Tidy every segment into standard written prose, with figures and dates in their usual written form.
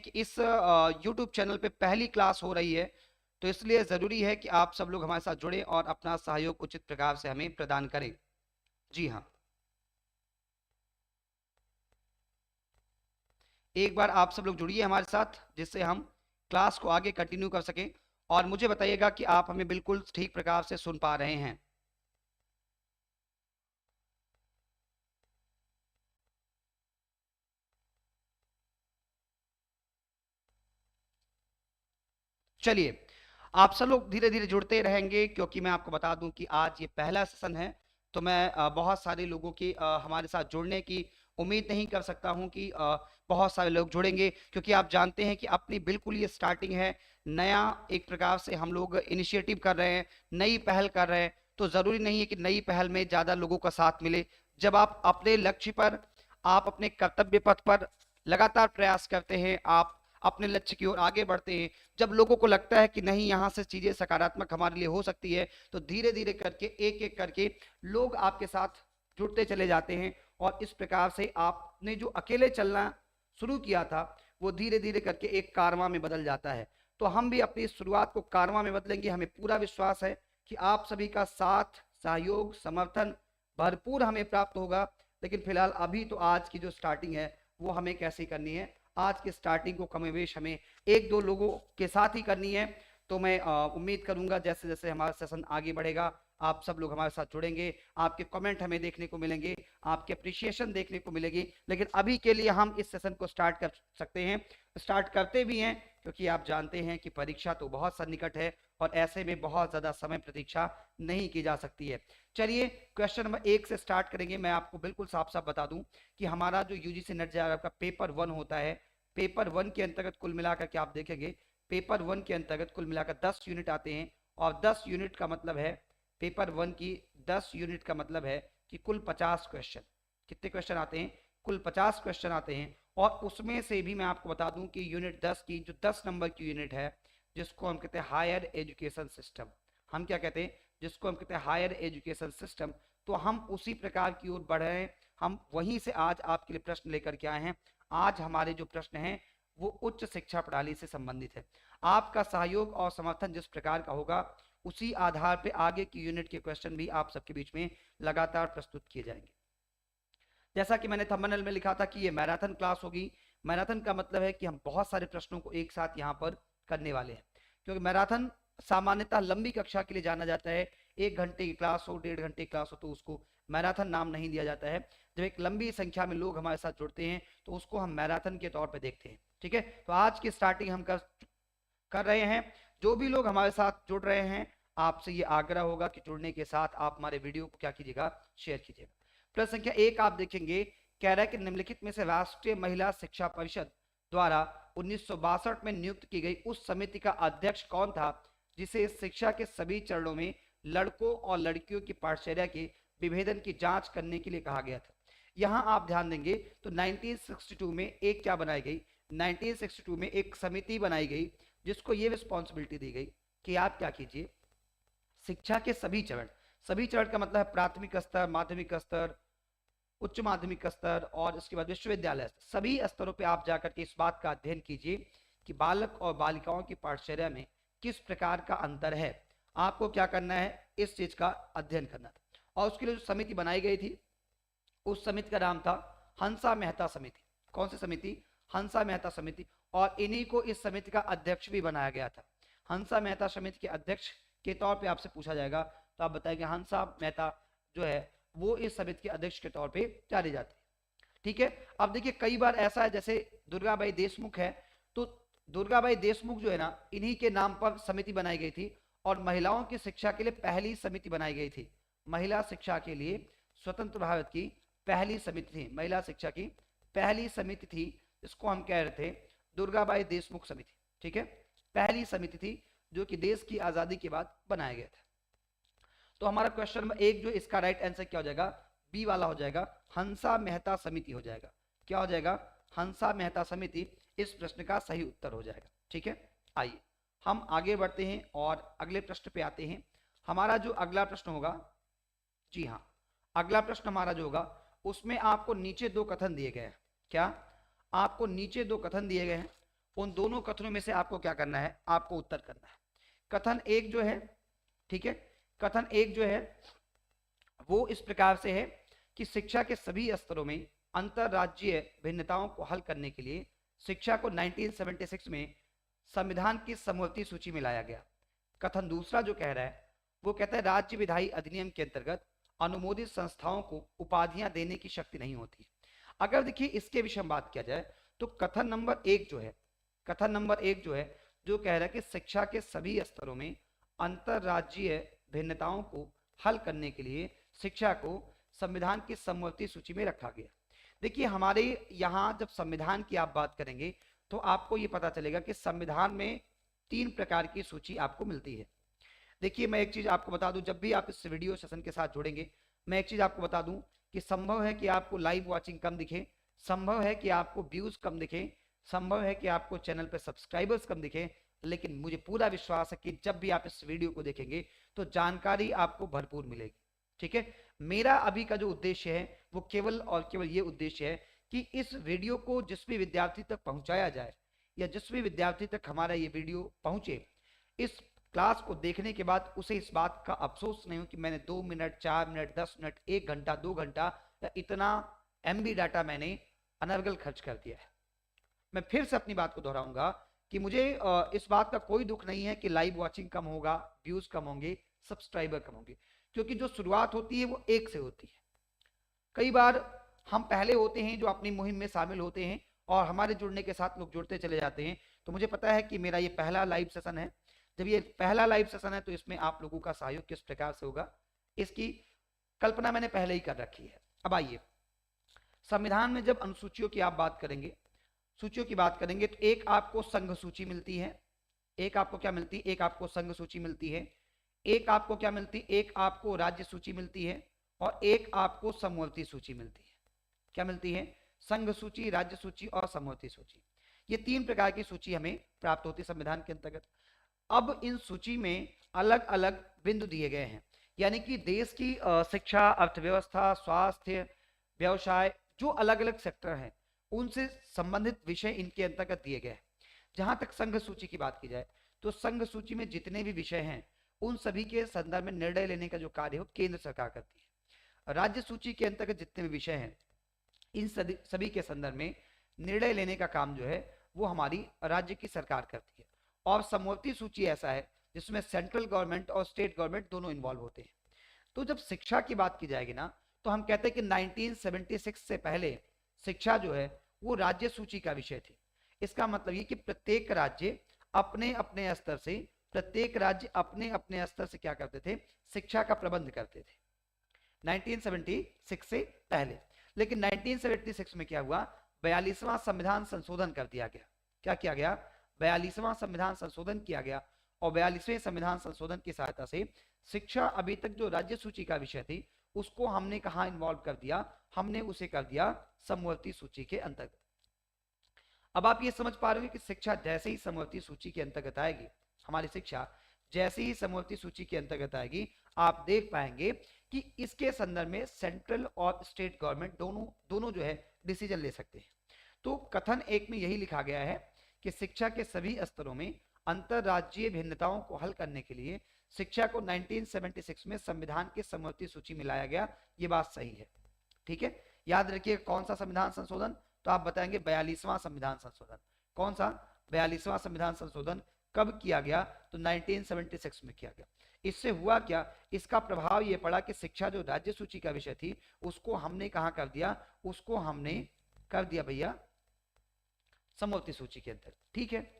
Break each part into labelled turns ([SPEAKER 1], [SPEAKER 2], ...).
[SPEAKER 1] कि इस YouTube channel पे पहली क्लास हो रही है, तो इसलिए ज़रूरी है कि आप सब लोग हमारे साथ जुड़ें और अपना सहयोग उचित प्रकार से हमें प्रदान करें। जी हाँ, एक बार आप सब लोग जुड़िए हमारे साथ, जिससे हम क्लास को आगे कंटिन्यू कर सकें, और मुझे बताइएगा कि आप हमें बिल्कुल ठीक प्रकार से सुन पा रहे हैं। चलिए, आप सब लोग धीरे-धीरे जुड़ते रहेंगे, क्योंकि मैं आपको बता दूं कि आज ये पहला सेशन है, तो मैं बहुत सारे लोगों की हमारे साथ जुड़ने की उम्मीद नहीं कर सकता हूं कि बहुत सारे लोग जुड़ेंगे, क्योंकि आप जानते हैं कि अपनी बिल्कुल ये स्टार्टिंग है, नया एक प्रकार से हम लोग इनिशिएटिव कर रहे हैं, नई पहल कर रहे हैं, तो ज़रूरी नहीं है कि नई पहल में ज़्यादा लोगों का साथ मिले। जब आप अपने लक्ष्य पर, आप अपने कर्तव्य पथ पर लगातार प्रयास करते हैं, आप अपने लक्ष्य की ओर आगे बढ़ते हैं, जब लोगों को लगता है कि नहीं यहाँ से चीजें सकारात्मक हमारे लिए हो सकती है, तो धीरे धीरे करके एक एक करके लोग आपके साथ जुड़ते चले जाते हैं, और इस प्रकार से आपने जो अकेले चलना शुरू किया था, वो धीरे धीरे करके एक कारवां में बदल जाता है। तो हम भी अपनी शुरुआत को कारवां में बदलेंगे। हमें पूरा विश्वास है कि आप सभी का साथ, सहयोग, समर्थन भरपूर हमें प्राप्त होगा। लेकिन फिलहाल अभी तो आज की जो स्टार्टिंग है वो हमें कैसे करनी है, आज की स्टार्टिंग को कमोवेश हमें एक दो लोगों के साथ ही करनी है। तो मैं उम्मीद करूंगा जैसे जैसे हमारा सेशन आगे बढ़ेगा, आप सब लोग हमारे साथ जुड़ेंगे, आपके कमेंट हमें देखने को मिलेंगे, आपके अप्रिशिएशन देखने को मिलेगी। लेकिन अभी के लिए हम इस सेशन को स्टार्ट कर सकते हैं, स्टार्ट करते भी हैं, क्योंकि आप जानते हैं कि परीक्षा तो बहुत सन्निकट है, और ऐसे में बहुत ज़्यादा समय प्रतीक्षा नहीं की जा सकती है। चलिए, क्वेश्चन नंबर 1 से स्टार्ट करेंगे। मैं आपको बिल्कुल साफ साफ बता दूं कि हमारा जो यूजीसी नेट जे का पेपर 1 होता है, पेपर 1 के अंतर्गत कुल मिलाकर के आप देखेंगे, पेपर 1 के अंतर्गत कुल मिलाकर 10 यूनिट आते हैं, और 10 यूनिट का मतलब है, पेपर 1 की 10 यूनिट का मतलब है कि कुल 50 क्वेश्चन। कितने क्वेश्चन आते हैं? कुल 50 क्वेश्चन आते हैं। और उसमें से भी मैं आपको बता दूं कि यूनिट 10 की, जो 10 नंबर की यूनिट है, जिसको हम कहते हैं हायर एजुकेशन सिस्टम, हम क्या कहते हैं, जिसको हम कहते हैं हायर एजुकेशन सिस्टम, तो हम उसी प्रकार की ओर बढ़ रहे हैं। हम वहीं से आज आपके लिए प्रश्न लेकर के आए हैं। आज हमारे जो प्रश्न हैं वो उच्च शिक्षा प्रणाली से संबंधित है। आपका सहयोग और समर्थन जिस प्रकार का होगा, उसी आधार पे आगे की यूनिट के क्वेश्चन भी आप सबके बीच में लगातार प्रस्तुत किए जाएंगे। जैसा कि मैंने थंबनेल में लिखा था कि ये मैराथन क्लास होगी। मैराथन का मतलब है कि हम बहुत सारे प्रश्नों को एक साथ यहाँ पर करने वाले हैं, क्योंकि मैराथन सामान्यतः लंबी कक्षा के लिए जाना जाता है। 1 घंटे की क्लास हो, 1.5 घंटे की क्लास हो, तो उसको मैराथन नाम नहीं दिया जाता है। जब एक लंबी संख्या में लोग हमारे साथ जुड़ते हैं, तो उसको हम मैराथन के तौर पर देखते हैं। ठीक है, तो आज की स्टार्टिंग हम कर रहे हैं। जो भी लोग हमारे साथ जुड़ रहे हैं, आपसे ये आग्रह होगा कि जुड़ने के साथ आप हमारे वीडियो को क्या कीजिएगा, शेयर कीजिएगा। प्रश्न संख्या 1 आप देखेंगे, कह रहा है कि निम्नलिखित में से राष्ट्रीय महिला शिक्षा परिषद द्वारा 1962 में नियुक्त की गई उस समिति का अध्यक्ष कौन था, जिसे शिक्षा के सभी चरणों में लड़कों और लड़कियों की पाठचर्या के विभेदन की जांच करने के लिए कहा गया था। यहां आप ध्यान देंगे तो 1962 में एक क्या बनाई गई, 1962 में एक समिति बनाई गई, जिसको ये रिस्पॉन्सिबिलिटी दी गई कि आप क्या कीजिए, शिक्षा के सभी चरण, सभी चरण का मतलब है प्राथमिक स्तर, माध्यमिक स्तर, उच्च माध्यमिक स्तर, और इसके बाद विश्वविद्यालय, सभी स्तरों पे आप जाकर के इस बात का अध्ययन कीजिए कि बालक और बालिकाओं की पाठचर्या में किस प्रकार का अंतर है। आपको क्या करना है, इस चीज का अध्ययन करना था। और उसके लिए जो समिति बनाई गई थी, उस समिति का नाम था हंसा मेहता समिति। कौन सी समिति? हंसा मेहता समिति। और इन्हीं को इस समिति का अध्यक्ष भी बनाया गया था। हंसा मेहता समिति के अध्यक्ष के तौर पे आपसे पूछा जाएगा, तो आप बताएंगे हंसा मेहता जो है वो इस समिति के अध्यक्ष के तौर पे जाने जाते हैं। ठीक है, अब देखिए कई बार ऐसा है, जैसे दुर्गाबाई देशमुख है, तो दुर्गाबाई देशमुख जो है ना, इन्हीं के नाम पर समिति बनाई गई थी, और महिलाओं की शिक्षा के लिए पहली समिति बनाई गई थी। महिला शिक्षा के लिए स्वतंत्र भारत की पहली समिति थी, महिला शिक्षा की पहली समिति थी, इसको हम कह रहे थे दुर्गाबाई देशमुख समिति। ठीक है, पहली समिति थी जो कि देश की आजादी के बाद बनाया गया था। तो हमारा क्वेश्चन नंबर 1 जो इसका राइट आंसर क्या हो जाएगा, बी वाला हो जाएगा, हंसा मेहता समिति हो जाएगा। क्या हो जाएगा? हंसा मेहता समिति इस प्रश्न का सही उत्तर हो जाएगा। ठीक है, आइए हम आगे बढ़ते हैं और अगले प्रश्न पे आते हैं। हमारा जो अगला प्रश्न होगा, जी हाँ, अगला प्रश्न हमारा जो होगा, उसमें आपको नीचे दो कथन दिए गए हैं। क्या? आपको नीचे दो कथन दिए गए हैं, उन दोनों कथनों में से आपको क्या करना है, आपको उत्तर करना है। कथन एक जो है, ठीक है, कथन एक जो है वो इस प्रकार से है कि शिक्षा के सभी स्तरों में अंतरराज्यीय भिन्नताओं को हल करने के लिए शिक्षा को 1976 में संविधान की समवर्ती सूची में लाया गया। कथन दूसरा जो कह रहा है वो कहता है राज्य विधायी अधिनियम के अंतर्गत अनुमोदित संस्थाओं को उपाधियां देने की शक्ति नहीं होती। अगर देखिए इसके विषय में बात किया जाए तो कथन नंबर एक जो है, कथन नंबर एक जो है जो कह रहा है कि शिक्षा के सभी स्तरों में अंतरराज्यीय भिन्नताओं को हल करने के लिए शिक्षा को संविधान की समवर्ती सूची में रखा गया। देखिए हमारे यहाँ जब संविधान की आप बात करेंगे तो आपको ये पता चलेगा कि संविधान में 3 प्रकार की सूची आपको मिलती है। देखिए मैं एक चीज आपको बता दूं, जब भी आप इस वीडियो सेशन के साथ जुड़ेंगे मैं एक चीज आपको बता दूं कि संभव है कि आपको लाइव वॉचिंग कम दिखे, संभव है कि आपको व्यूज कम दिखे, संभव है कि आपको चैनल पे सब्सक्राइबर्स कम दिखे, लेकिन मुझे पूरा विश्वास है कि जब भी आप इस वीडियो को देखेंगे तो जानकारी आपको भरपूर मिलेगी। ठीक है, मेरा अभी का जो उद्देश्य है वो केवल और केवल ये उद्देश्य है कि इस वीडियो को जिस भी विद्यार्थी तक पहुंचाया जाए या जिस भी विद्यार्थी तक हमारा ये वीडियो पहुंचे, इस क्लास को देखने के बाद उसे इस बात का अफसोस नहीं हो कि मैंने 2 मिनट 4 मिनट 10 मिनट 1 घंटा 2 घंटा या इतना MB डाटा मैंने अनर्गल खर्च कर दिया है। मैं फिर से अपनी बात को दोहराऊंगा कि मुझे इस बात का कोई दुख नहीं है कि लाइव वॉचिंग कम होगा, व्यूज कम होंगे, सब्सक्राइबर कम होंगे, क्योंकि जो शुरुआत होती है वो एक से होती है। कई बार हम पहले होते हैं जो अपनी मुहिम में शामिल होते हैं और हमारे जुड़ने के साथ लोग जुड़ते चले जाते हैं। तो मुझे पता है कि मेरा ये पहला लाइव सेशन है। जब ये पहला लाइव सेशन है तो इसमें आप लोगों का सहयोग किस प्रकार से होगा इसकी कल्पना मैंने पहले ही कर रखी है। अब आइए, संविधान में जब अनुसूचियों की आप बात करेंगे, सूचियों की बात करेंगे, तो एक आपको संघ सूची मिलती है, एक आपको क्या मिलती है, एक आपको संघ सूची मिलती है, एक आपको क्या मिलती है, एक आपको राज्य सूची मिलती है और एक आपको समवर्ती सूची मिलती है। क्या मिलती है? संघ सूची, राज्य सूची और समवर्ती सूची। ये 3 प्रकार की सूची हमें प्राप्त होती है संविधान के अंतर्गत। अब इन सूची में अलग अलग बिंदु दिए गए हैं, यानी कि देश की शिक्षा, अर्थव्यवस्था, स्वास्थ्य, व्यवसाय, जो अलग अलग सेक्टर हैं उनसे संबंधित विषय इनके अंतर्गत दिए गए हैं। जहां तक संघ सूची की बात की जाए तो संघ सूची में जितने भी विषय हैं उन सभी के संदर्भ में निर्णय लेने का जो कार्य हो केंद्र सरकार करती है। राज्य सूची के अंतर्गत जितने भी विषय हैं इन सभी के संदर्भ में निर्णय लेने का काम जो है वो हमारी राज्य की सरकार करती है। और समवर्ती सूची ऐसा है जिसमें सेंट्रल गवर्नमेंट और स्टेट गवर्नमेंट दोनों इन्वॉल्व होते हैं। तो जब शिक्षा की बात की जाएगी ना तो हम कहते हैं कि 1976 से पहले शिक्षा जो है वो राज्य सूची का विषय थी। इसका मतलब ये कि प्रत्येक राज्य अपने अपने स्तर से, प्रत्येक राज्य अपने अपने स्तर से क्या करते थे, शिक्षा का प्रबंध करते थे 1976 से पहले। लेकिन 1976 में क्या हुआ, 42वां संविधान संशोधन कर दिया गया। क्या किया गया? 42वां संविधान संशोधन किया गया और 42वें संविधान संशोधन की सहायता से शिक्षा अभी तक जो राज्य सूची का विषय थी उसको हमने कहाँ इन्वॉल्व कर दिया, हमने उसे कर दिया समवर्ती सूची के अंतर्गत। अब आप ये समझ पा रहे हो कि शिक्षा जैसे ही समवर्ती सूची के अंतर्गत आएगी, हमारी शिक्षा जैसे ही समवर्ती सूची के अंतर्गत आएगी, आप देख पाएंगे कि इसके संदर्भ में सेंट्रल और स्टेट गवर्नमेंट दोनों जो है डिसीजन ले सकते हैं। तो कथन एक में यही लिखा गया है कि शिक्षा के सभी स्तरों में अंतरराज्यीय भिन्नताओं को हल करने के लिए शिक्षा को 1976 में संविधान की समवर्ती सूची में लाया गया। ये बात सही है, ठीक है। याद रखिए कौन सा संविधान संशोधन, तो आप बताएंगे 42वां संविधान संशोधन। कौन सा? 42वां संविधान संशोधन कब किया गया? तो 1976 में किया गया। इससे हुआ क्या, इसका प्रभाव ये पड़ा कि शिक्षा जो राज्य सूची का विषय थी उसको हमने कहां कर दिया, उसको हमने कर दिया भैया समवर्ती सूची के अंदर, ठीक है।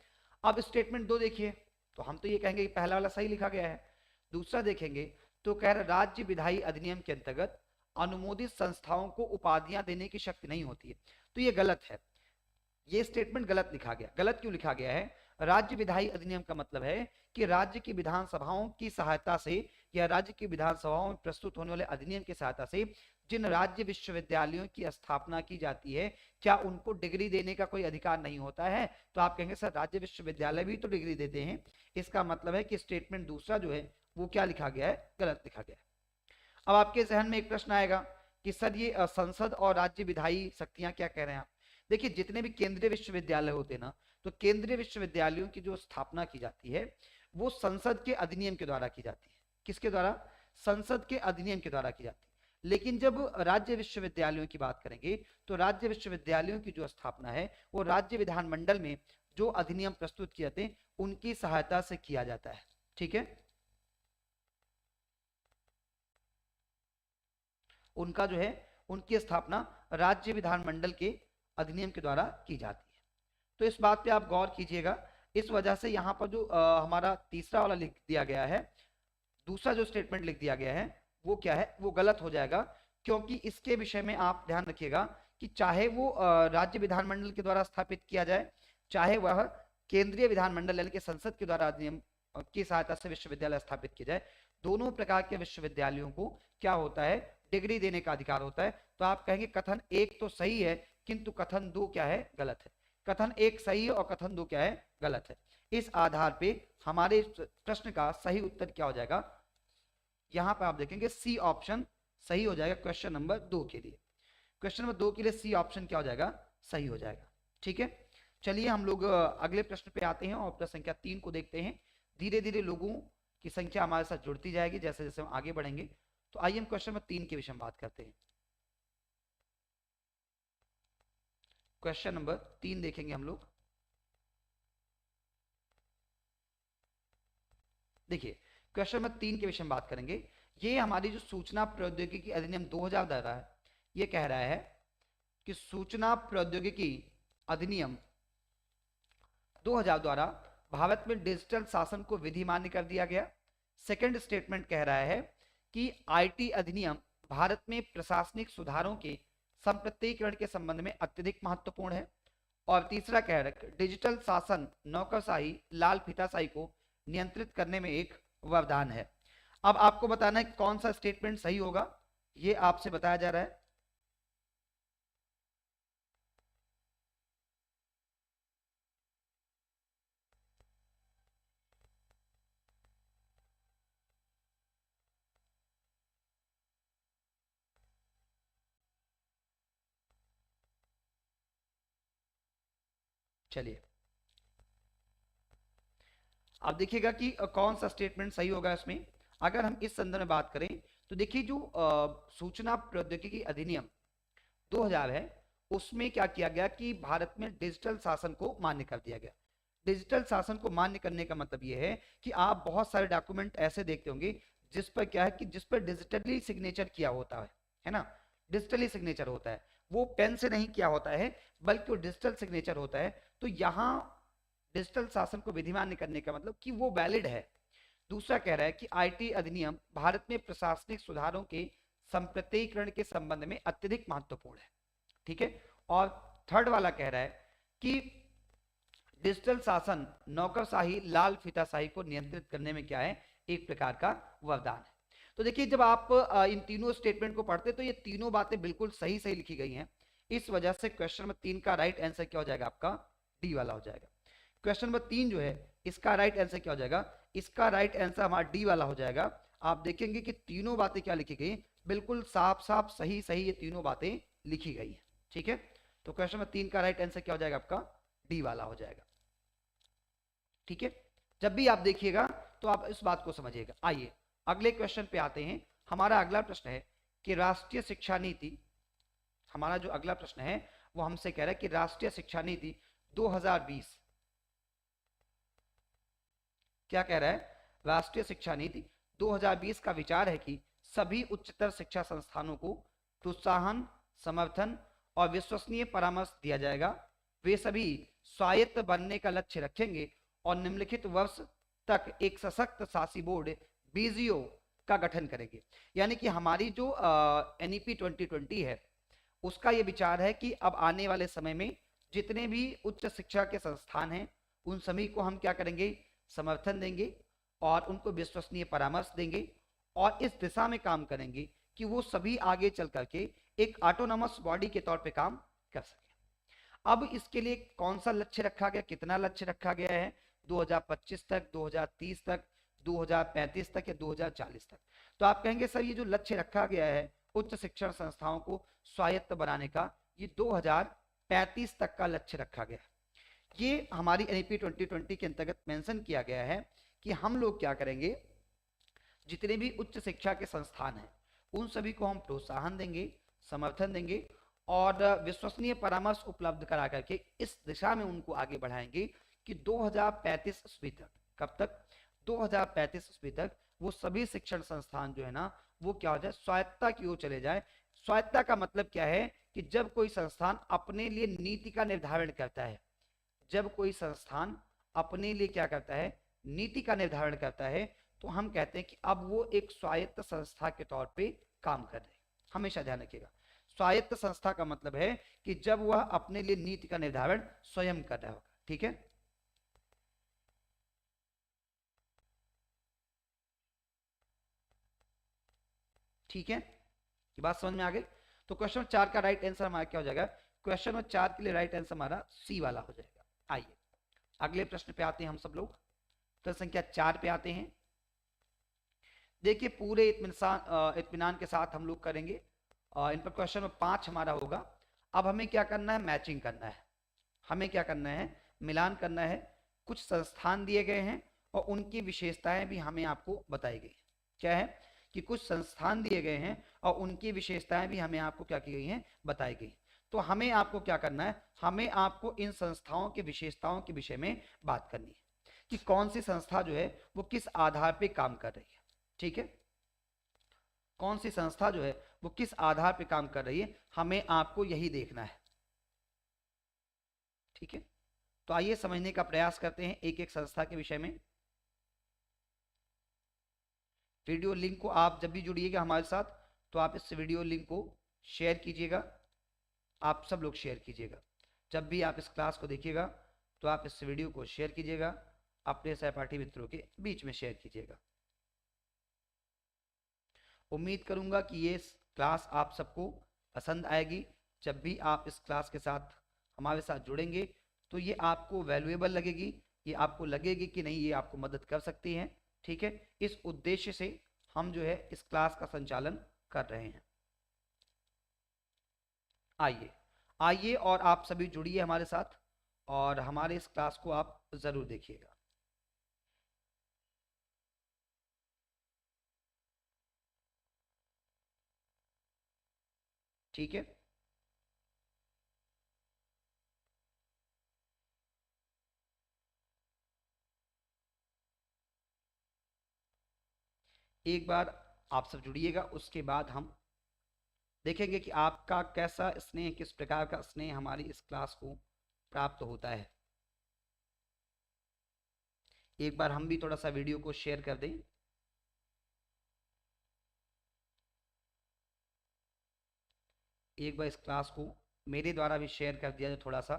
[SPEAKER 1] अब स्टेटमेंट 2 देखिए, तो हम तो ये कहेंगे कि पहला वाला सही लिखा गया है। दूसरा देखेंगे तो कह रहा राज्य विधायी अधिनियम के अंतर्गत अनुमोदित संस्थाओं को उपाधियां देने की शक्ति नहीं होती है। तो ये गलत है, ये स्टेटमेंट गलत लिखा गया। गलत क्यों लिखा गया है? राज्य विधायी अधिनियम का मतलब है कि राज्य की विधानसभाओं की सहायता से या राज्य की विधानसभाओं में प्रस्तुत होने वाले अधिनियम की सहायता से जिन राज्य विश्वविद्यालयों की स्थापना की जाती है, क्या उनको डिग्री देने का कोई अधिकार नहीं होता है? तो आप कहेंगे सर राज्य विश्वविद्यालय भी तो डिग्री देते हैं। इसका मतलब है कि स्टेटमेंट दूसरा जो है वो क्या लिखा गया है, गलत लिखा गया है। अब आपके जहन में एक प्रश्न आएगा कि सर ये संसद और राज्य विधायी शक्तियां क्या कह रहे हैं आप? देखिए जितने भी केंद्रीय विश्वविद्यालय होते हैं ना, तो केंद्रीय विश्वविद्यालयों की जो स्थापना की जाती है वो संसद के अधिनियम के द्वारा की जाती है। किसके द्वारा? संसद के अधिनियम के द्वारा की जाती है। लेकिन जब राज्य विश्वविद्यालयों की बात करेंगे तो राज्य विश्वविद्यालयों की जो स्थापना है वो राज्य विधानमंडल में जो अधिनियम प्रस्तुत किए जाते हैं उनकी सहायता से किया जाता है। ठीक है, उनका जो है उनकी स्थापना राज्य विधानमंडल के अधिनियम के द्वारा की जाती है। तो इस बात पे आप गौर कीजिएगा। इस वजह से यहाँ पर जो हमारा तीसरा वाला लिख दिया गया है, दूसरा जो स्टेटमेंट लिख दिया गया है वो क्या है, वो गलत हो जाएगा। क्योंकि इसके विषय में आप ध्यान रखिएगा कि चाहे वो राज्य विधानमंडल के द्वारा स्थापित किया जाए, चाहे वह केंद्रीय विधानमंडल यानी कि संसद के द्वारा अधिनियम की सहायता से विश्वविद्यालय स्थापित किया जाए, दोनों प्रकार के विश्वविद्यालयों को क्या होता है, डिग्री देने का अधिकार होता है। तो आप कहेंगे कथन एक तो सही है किंतु कथन दो क्या है, गलत है। कथन एक सही है और कथन दो क्या है, गलत है। इस आधार पे हमारे प्रश्न का सही उत्तर क्या हो जाएगा, यहां पर आप देखेंगे सी ऑप्शन सही हो जाएगा क्वेश्चन नंबर 2 के लिए। क्वेश्चन नंबर 2 के लिए सी ऑप्शन क्या हो जाएगा, सही हो जाएगा। ठीक है, चलिए हम लोग अगले प्रश्न पे आते हैं और प्रश्न संख्या 3 को देखते हैं। धीरे धीरे लोगों की संख्या हमारे साथ जुड़ती जाएगी जैसे जैसे हम आगे बढ़ेंगे। तो आइए हम क्वेश्चन नंबर 3 के विषय में बात करते हैं। क्वेश्चन नंबर 3 देखेंगे हम लोग। देखिए क्वेश्चन नंबर 3 के विषय में बात करेंगे। ये हमारी जो सूचना प्रौद्योगिकी अधिनियम 2000 द्वारा है, ये कह रहा है कि सूचना प्रौद्योगिकी अधिनियम 2000 द्वारा भारत में डिजिटल शासन को विधि मान्य कर दिया गया। सेकंड स्टेटमेंट कह रहा है कि आईटी अधिनियम भारत में प्रशासनिक सुधारों के संप्रत्यीकरण के संबंध में अत्यधिक महत्वपूर्ण है। और तीसरा कह रहा है डिजिटल शासन नौकरशाही लाल फीताशाही को नियंत्रित करने में एक वरदान है। अब आपको बताना है कौन सा स्टेटमेंट सही होगा, ये आपसे बताया जा रहा है। चलिए अब देखिएगा कि कौन सा स्टेटमेंट सही होगा इसमें। अगर हम इस संदर्भ में बात करें तो देखिए जो सूचना प्रौद्योगिकी अधिनियम 2000 है उसमें क्या किया गया कि भारत में डिजिटल शासन को मान्य कर दिया गया। डिजिटल शासन को मान्य करने का मतलब यह है कि आप बहुत सारे डॉक्यूमेंट ऐसे देखते होंगे जिस पर क्या है कि जिस पर डिजिटली सिग्नेचर किया होता है ना, डिजिटली सिग्नेचर होता है, वो पेन से नहीं किया होता है बल्कि वो डिजिटल सिग्नेचर होता है। तो यहाँ डिजिटल शासन को विधिमान्य करने का मतलब कि वो वैलिड है। दूसरा कह रहा है कि आईटी अधिनियम भारत में प्रशासनिक सुधारों के संप्रत्यीकरण के संबंध में अत्यधिक महत्वपूर्ण है। ठीक है, और थर्ड वाला कह रहा है कि डिजिटल शासन नौकरशाही लाल फीताशाही को नियंत्रित करने में क्या है, एक प्रकार का वरदान है। तो देखिए जब आप इन तीनों स्टेटमेंट को पढ़ते तो ये तीनों बातें बिल्कुल सही सही लिखी गई हैं। इस वजह से क्वेश्चन नंबर 3 का राइट आंसर क्या हो जाएगा, आपका डी वाला हो जाएगा। क्वेश्चन नंबर 3 जो है इसका राइट आंसर क्या हो जाएगा, इसका राइट आंसर हमारा डी वाला हो जाएगा। आप देखेंगे कि तीनों बातें क्या लिखी गई, बिल्कुल साफ साफ सही सही ये तीनों बातें लिखी गई है। ठीक है, तो क्वेश्चन नंबर 3 का राइट आंसर क्या हो जाएगा, आपका डी वाला हो जाएगा। ठीक है, जब भी आप देखिएगा तो आप इस बात को समझिएगा। आइए अगले क्वेश्चन पे आते हैं। हमारा अगला प्रश्न है कि राष्ट्रीय शिक्षा नीति, हमारा जो अगला प्रश्न है वो हमसे कह रहा है कि राष्ट्रीय शिक्षा नीति 2020 क्या कह रहा है, राष्ट्रीय शिक्षा नीति 2020 का विचार है कि सभी उच्चतर शिक्षा संस्थानों को प्रोत्साहन, समर्थन और विश्वसनीय परामर्श दिया जाएगा। वे सभी स्वायत्त बनने का लक्ष्य रखेंगे और निम्नलिखित वर्ष तक एक सशक्त शासी बोर्ड बीजीओ का गठन करेंगे। यानी कि हमारी जो एनईपी 2020 है उसका ये विचार है कि अब आने वाले समय में जितने भी उच्च शिक्षा के संस्थान हैं उन सभी को हम क्या करेंगे, समर्थन देंगे और उनको विश्वसनीय परामर्श देंगे और इस दिशा में काम करेंगे कि वो सभी आगे चल करके एक ऑटोनॉमस बॉडी के तौर पे काम कर सके। अब इसके लिए कौन सा लक्ष्य रखा गया, कितना लक्ष्य रखा गया है, 2025 तक, 2030 तक, 2035 तक या 2040 तक। तो आप कहेंगे सर ये जो लक्ष्य रखा गया है उच्च शिक्षण संस्थाओं को स्वायत्त बनाने का, ये 2035 तक का लक्ष्य रखा गया है। ये हमारी एनईपी 2020 के अंतर्गत मेंशन किया गया है कि हम लोग क्या करेंगे, जितने भी उच्च शिक्षा के संस्थान हैं उन सभी को हम प्रोत्साहन देंगे, समर्थन देंगे और विश्वसनीय परामर्श उपलब्ध करा करके इस दिशा में उनको आगे बढ़ाएंगे कि 2035 ईस्वी तक, कब तक, 2035 ईस्वी तक वो सभी शिक्षण संस्थान जो है ना वो क्या हो जाए, स्वायत्तता की ओर चले जाए। स्वायत्तता का मतलब क्या है कि जब कोई संस्थान अपने लिए नीति का निर्धारण करता है, जब कोई संस्थान अपने लिए क्या करता है, नीति का निर्धारण करता है, तो हम कहते हैं कि अब वो एक स्वायत्त संस्था के तौर पे काम कर रहे हैं। हमेशा ध्यान रखिएगा, स्वायत्त संस्था का मतलब है कि जब वह अपने लिए नीति का निर्धारण स्वयं कर रहा होगा। ठीक है, ठीक है, ये बात समझ में आ गई। तो क्वेश्चन 4 का राइट आंसर हमारा क्या हो जाएगा, क्वेश्चन नंबर 4 के लिए राइट आंसर हमारा सी वाला हो जाएगा। आइए अगले प्रश्न पे आते हैं, हम सब लोग प्रश्न संख्या 4 पे आते हैं। देखिए पूरे इत्मीनान के साथ हम लोग करेंगे। इन पर क्वेश्चन नंबर 5 हमारा होगा। अब हमें क्या करना है, मैचिंग करना है, हमें क्या करना है, मिलान करना है। कुछ संस्थान दिए गए हैं और उनकी विशेषताएं भी हमें आपको बताई गई। क्या है कि कुछ संस्थान दिए गए हैं और उनकी विशेषताएं भी हमें आपको क्या की गई हैं, बताई गई। तो हमें आपको क्या करना है, हमें आपको इन संस्थाओं की विशेषताओं के विषय में बात करनी है कि कौन सी संस्था जो है वो किस आधार पे काम कर रही है। ठीक है, कौन सी संस्था जो है वो किस आधार पे काम कर रही है, हमें आपको यही देखना है। ठीक है, तो आइए समझने का प्रयास करते हैं एक एक संस्था के विषय में। वीडियो लिंक को आप जब भी जुड़िएगा हमारे साथ तो आप इस वीडियो लिंक को शेयर कीजिएगा, आप सब लोग शेयर कीजिएगा। जब भी आप इस क्लास को देखिएगा तो आप इस वीडियो को शेयर कीजिएगा, अपने सहपाठी मित्रों के बीच में शेयर कीजिएगा। उम्मीद करूंगा कि ये क्लास आप सबको पसंद आएगी। जब भी आप इस क्लास के साथ हमारे साथ जुड़ेंगे तो ये आपको वैल्यूएबल लगेगी, ये आपको लगेगी कि नहीं ये आपको मदद कर सकती है। ठीक है, इस उद्देश्य से हम जो है इस क्लास का संचालन कर रहे हैं। आइए आइए और आप सभी जुड़िए हमारे साथ और हमारे इस क्लास को आप जरूर देखिएगा। ठीक है, एक बार आप सब जुड़िएगा, उसके बाद हम देखेंगे कि आपका कैसा स्नेह, किस प्रकार का स्नेह हमारी इस क्लास को प्राप्त होता है। एक बार हम भी थोड़ा सा वीडियो को शेयर कर दें। एक बार इस क्लास को मेरे द्वारा भी शेयर कर दिया जाए थोड़ा सा।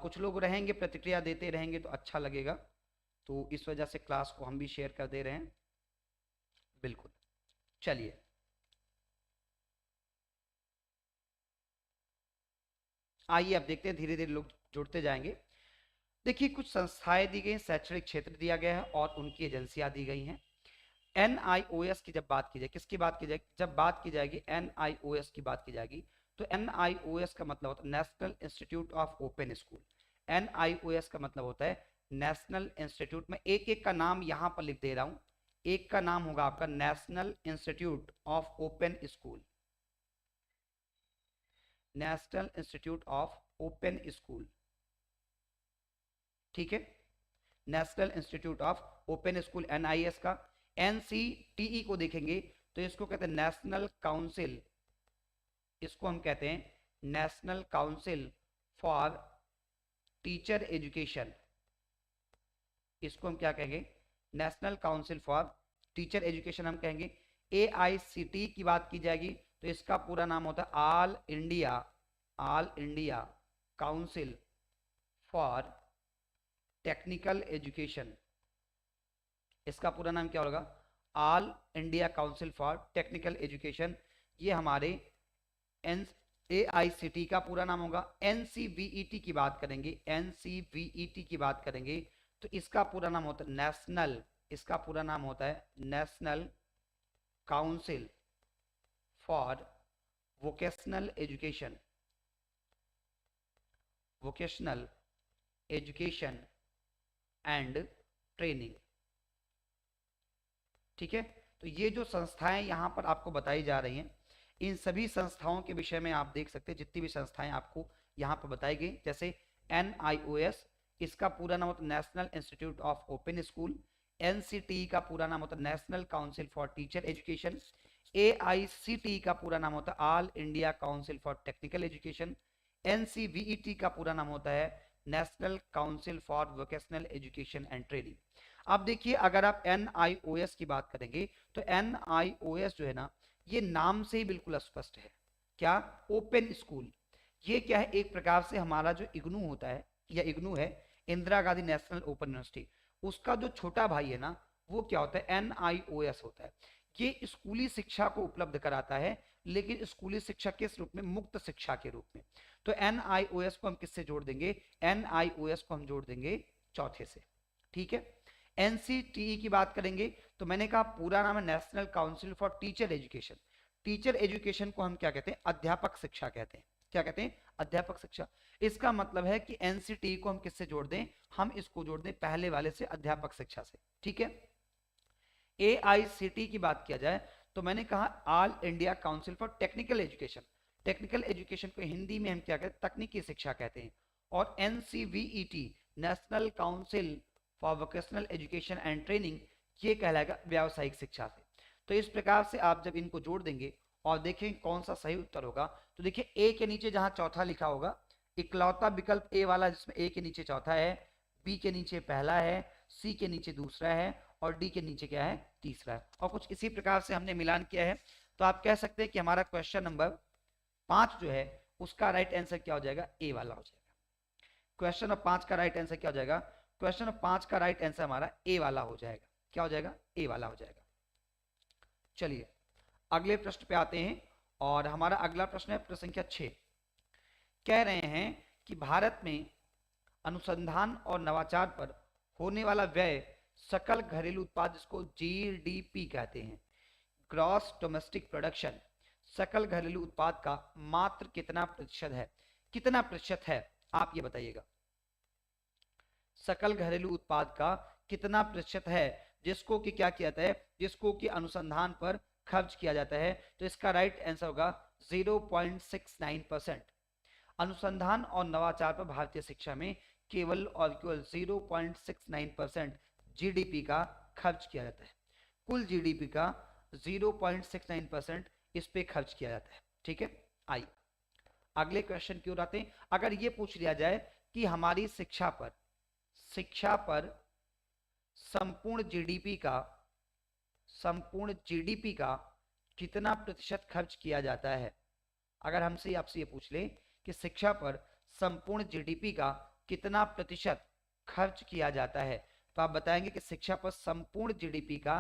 [SPEAKER 1] कुछ लोग रहेंगे प्रतिक्रिया देते रहेंगे तो अच्छा लगेगा, तो इस वजह से क्लास को हम भी शेयर कर दे रहे हैं। बिल्कुल, चलिए आइए अब देखते हैं, धीरे धीरे लोग जुड़ते जाएंगे। देखिए कुछ संस्थाएं दी गई, शैक्षणिक क्षेत्र दिया गया है और उनकी एजेंसियां दी गई हैं। NIOS की जब बात की जाए, किसकी बात की जाएगी, जब बात की जाएगी NIOS की बात की जाएगी तो NIOS का मतलब होता है national institute of open school. NIOS का मतलब होता है नेशनल इंस्टीट्यूट। में एक एक का नाम यहां पर लिख दे रहा हूं। एक का नाम होगा आपका national institute of open school, national institute of open school. ठीक है, national institute of open school NIS का। NCTE को देखेंगे तो इसको कहते हैं नेशनल काउंसिल, इसको हम कहते हैं national council for teacher education. इसको हम क्या कहेंगे, national council for teacher education हम कहेंगे। AICTE की बात की जाएगी तो इसका पूरा नाम होता है all India council for technical education. इसका पूरा नाम क्या होगा, all India council for technical education. ये हमारे AICTE का पूरा नाम होगा। NCVET की बात करेंगे, NCVET की बात करेंगे तो इसका पूरा नाम होता है नेशनल, इसका पूरा नाम होता है national council for vocational education, vocational education and training. ठीक है, तो ये जो संस्थाएं यहाँ पर आपको बताई जा रही हैं, इन सभी संस्थाओं के विषय में आप देख सकते हैं, जितनी भी संस्थाएं आपको यहाँ पर बताई गई, जैसे NIOS, इसका पूरा नाम होता है national institute of open school. NCTE का पूरा नाम होता है national council for teacher education. AICTE का पूरा नाम होता है all India council for technical education. NCVET का पूरा नाम होता है national council for vocational education and training. अब देखिए, अगर आप NIOS की बात करेंगे तो NIOS जो है ना, ये नाम से ही बिल्कुल स्पष्ट है। क्या? Open school. ये क्या है? एक प्रकार से हमारा जो इग्नू होता है, या इग्नू है, Indira Gandhi national open university, उसका जो छोटा भाई है ना, वो क्या होता है? NIOS होता है। ये स्कूली शिक्षा को उपलब्ध कराता है, लेकिन स्कूली शिक्षा किस रूप में? मुक्त शिक्षा के रूप में। तो NIOS को हम किससे जोड़ देंगे? NIOS को हम जोड़ देंगे चौथे से। ठीक है। NCTE की बात करेंगे तो मैंने कहा पूरा नाम है national council for teacher education. Teacher education को हम क्या कहते हैं? अध्यापक शिक्षा कहते हैं। क्या कहते हैं? अध्यापक शिक्षा। इसका मतलब है कि NCTE को हम किससे जोड़ दें? हम इसको जोड़ दें पहले वाले से, अध्यापक शिक्षा से। ठीक है। AICTE की बात किया जाए तो मैंने कहा all India council for technical education. Technical education को हिंदी में हम क्या कहते हैं? तकनीकी शिक्षा कहते हैं। और NCVET, national council for vocational education and training, ये कहलाएगा व्यावसायिक शिक्षा से। तो इस प्रकार से आप जब इनको जोड़ देंगे और देखें कौन सा सही उत्तर होगा, तो देखिए ए के नीचे जहां चौथा लिखा होगा, इकलौता विकल्प ए वाला जिसमें ए के नीचे चौथा है, बी के नीचे पहला है, सी के नीचे दूसरा है, और डी के नीचे क्या है? तीसरा है। और कुछ इसी प्रकार से हमने मिलान किया है। तो आप कह सकते हैं कि हमारा क्वेश्चन नंबर 5 जो है, उसका राइट आंसर क्या हो जाएगा? ए वाला हो जाएगा। क्वेश्चन नंबर 5 का राइट आंसर क्या हो जाएगा? क्वेश्चन नंबर 5 का राइट आंसर हमारा ए वाला हो जाएगा। क्या हो जाएगा? ए वाला हो जाएगा। चलिए अगले प्रश्न पे आते हैं, और हमारा अगला प्रश्न है प्रश्न संख्या 6। कह रहे हैं कि भारत में अनुसंधान और नवाचार पर होने वाला व्यय, सकल घरेलू उत्पाद, जिसको GDP कहते हैं, ग्रॉस डोमेस्टिक प्रोडक्शन, सकल घरेलू उत्पाद का मात्र कितना प्रतिशत है? कितना प्रतिशत है आप ये बताइएगा। सकल घरेलू उत्पाद का कितना प्रतिशत है जिसको कि क्या किया जाता है? जिसको कि अनुसंधान पर खर्च किया जाता है। तो इसका राइट आंसर होगा 0.69%। अनुसंधान और नवाचार पर भारतीय शिक्षा में केवल और केवल 0.69% GDP का खर्च किया जाता है। कुल GDP का 0.69% इस पे खर्च किया जाता है। ठीक है। आइए अगले क्वेश्चन की ओर आते हैं। अगर ये पूछ लिया जाए कि हमारी शिक्षा पर संपूर्ण जीडीपी का कितना प्रतिशत खर्च किया जाता है? अगर हमसे आपसे ये पूछ ले कि शिक्षा पर संपूर्ण जीडीपी का कितना प्रतिशत खर्च किया जाता है, तो आप बताएंगे कि शिक्षा पर संपूर्ण जीडीपी का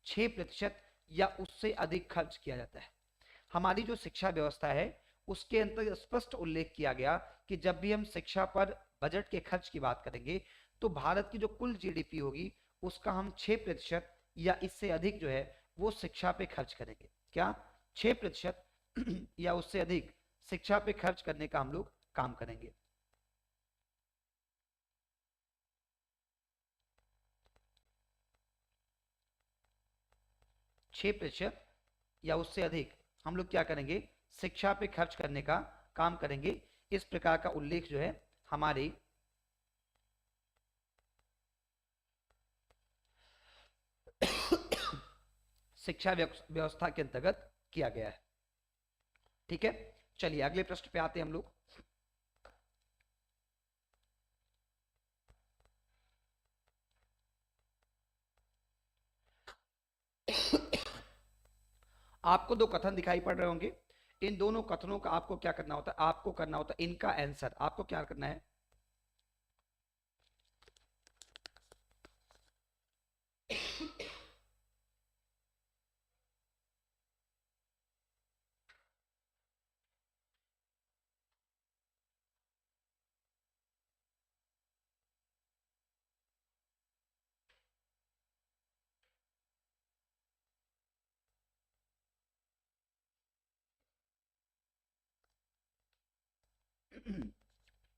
[SPEAKER 1] 6% या उससे अधिक खर्च किया जाता है। हमारी जो शिक्षा व्यवस्था है उसके अंतर्गत स्पष्ट उल्लेख किया गया कि जब भी हम शिक्षा पर बजट के खर्च की बात करेंगे, तो भारत की जो कुल जीडीपी होगी उसका हम 6% या इससे अधिक जो है वो शिक्षा पे खर्च करेंगे। क्या? 6% या उससे अधिक शिक्षा पे खर्च करने का हम लोग काम करेंगे। छह प्रतिशत या उससे अधिक हम लोग क्या करेंगे? शिक्षा पे खर्च करने का काम करेंगे। इस प्रकार का उल्लेख जो है हमारे शिक्षा व्यवस्था के अंतर्गत किया गया है। ठीक है। चलिए अगले प्रश्न पे आते हैं हम लोग। आपको दो कथन दिखाई पड़ रहे होंगे। इन दोनों कथनों का आपको क्या करना होता है? आपको करना होता है इनका आंसर। आपको क्या करना है?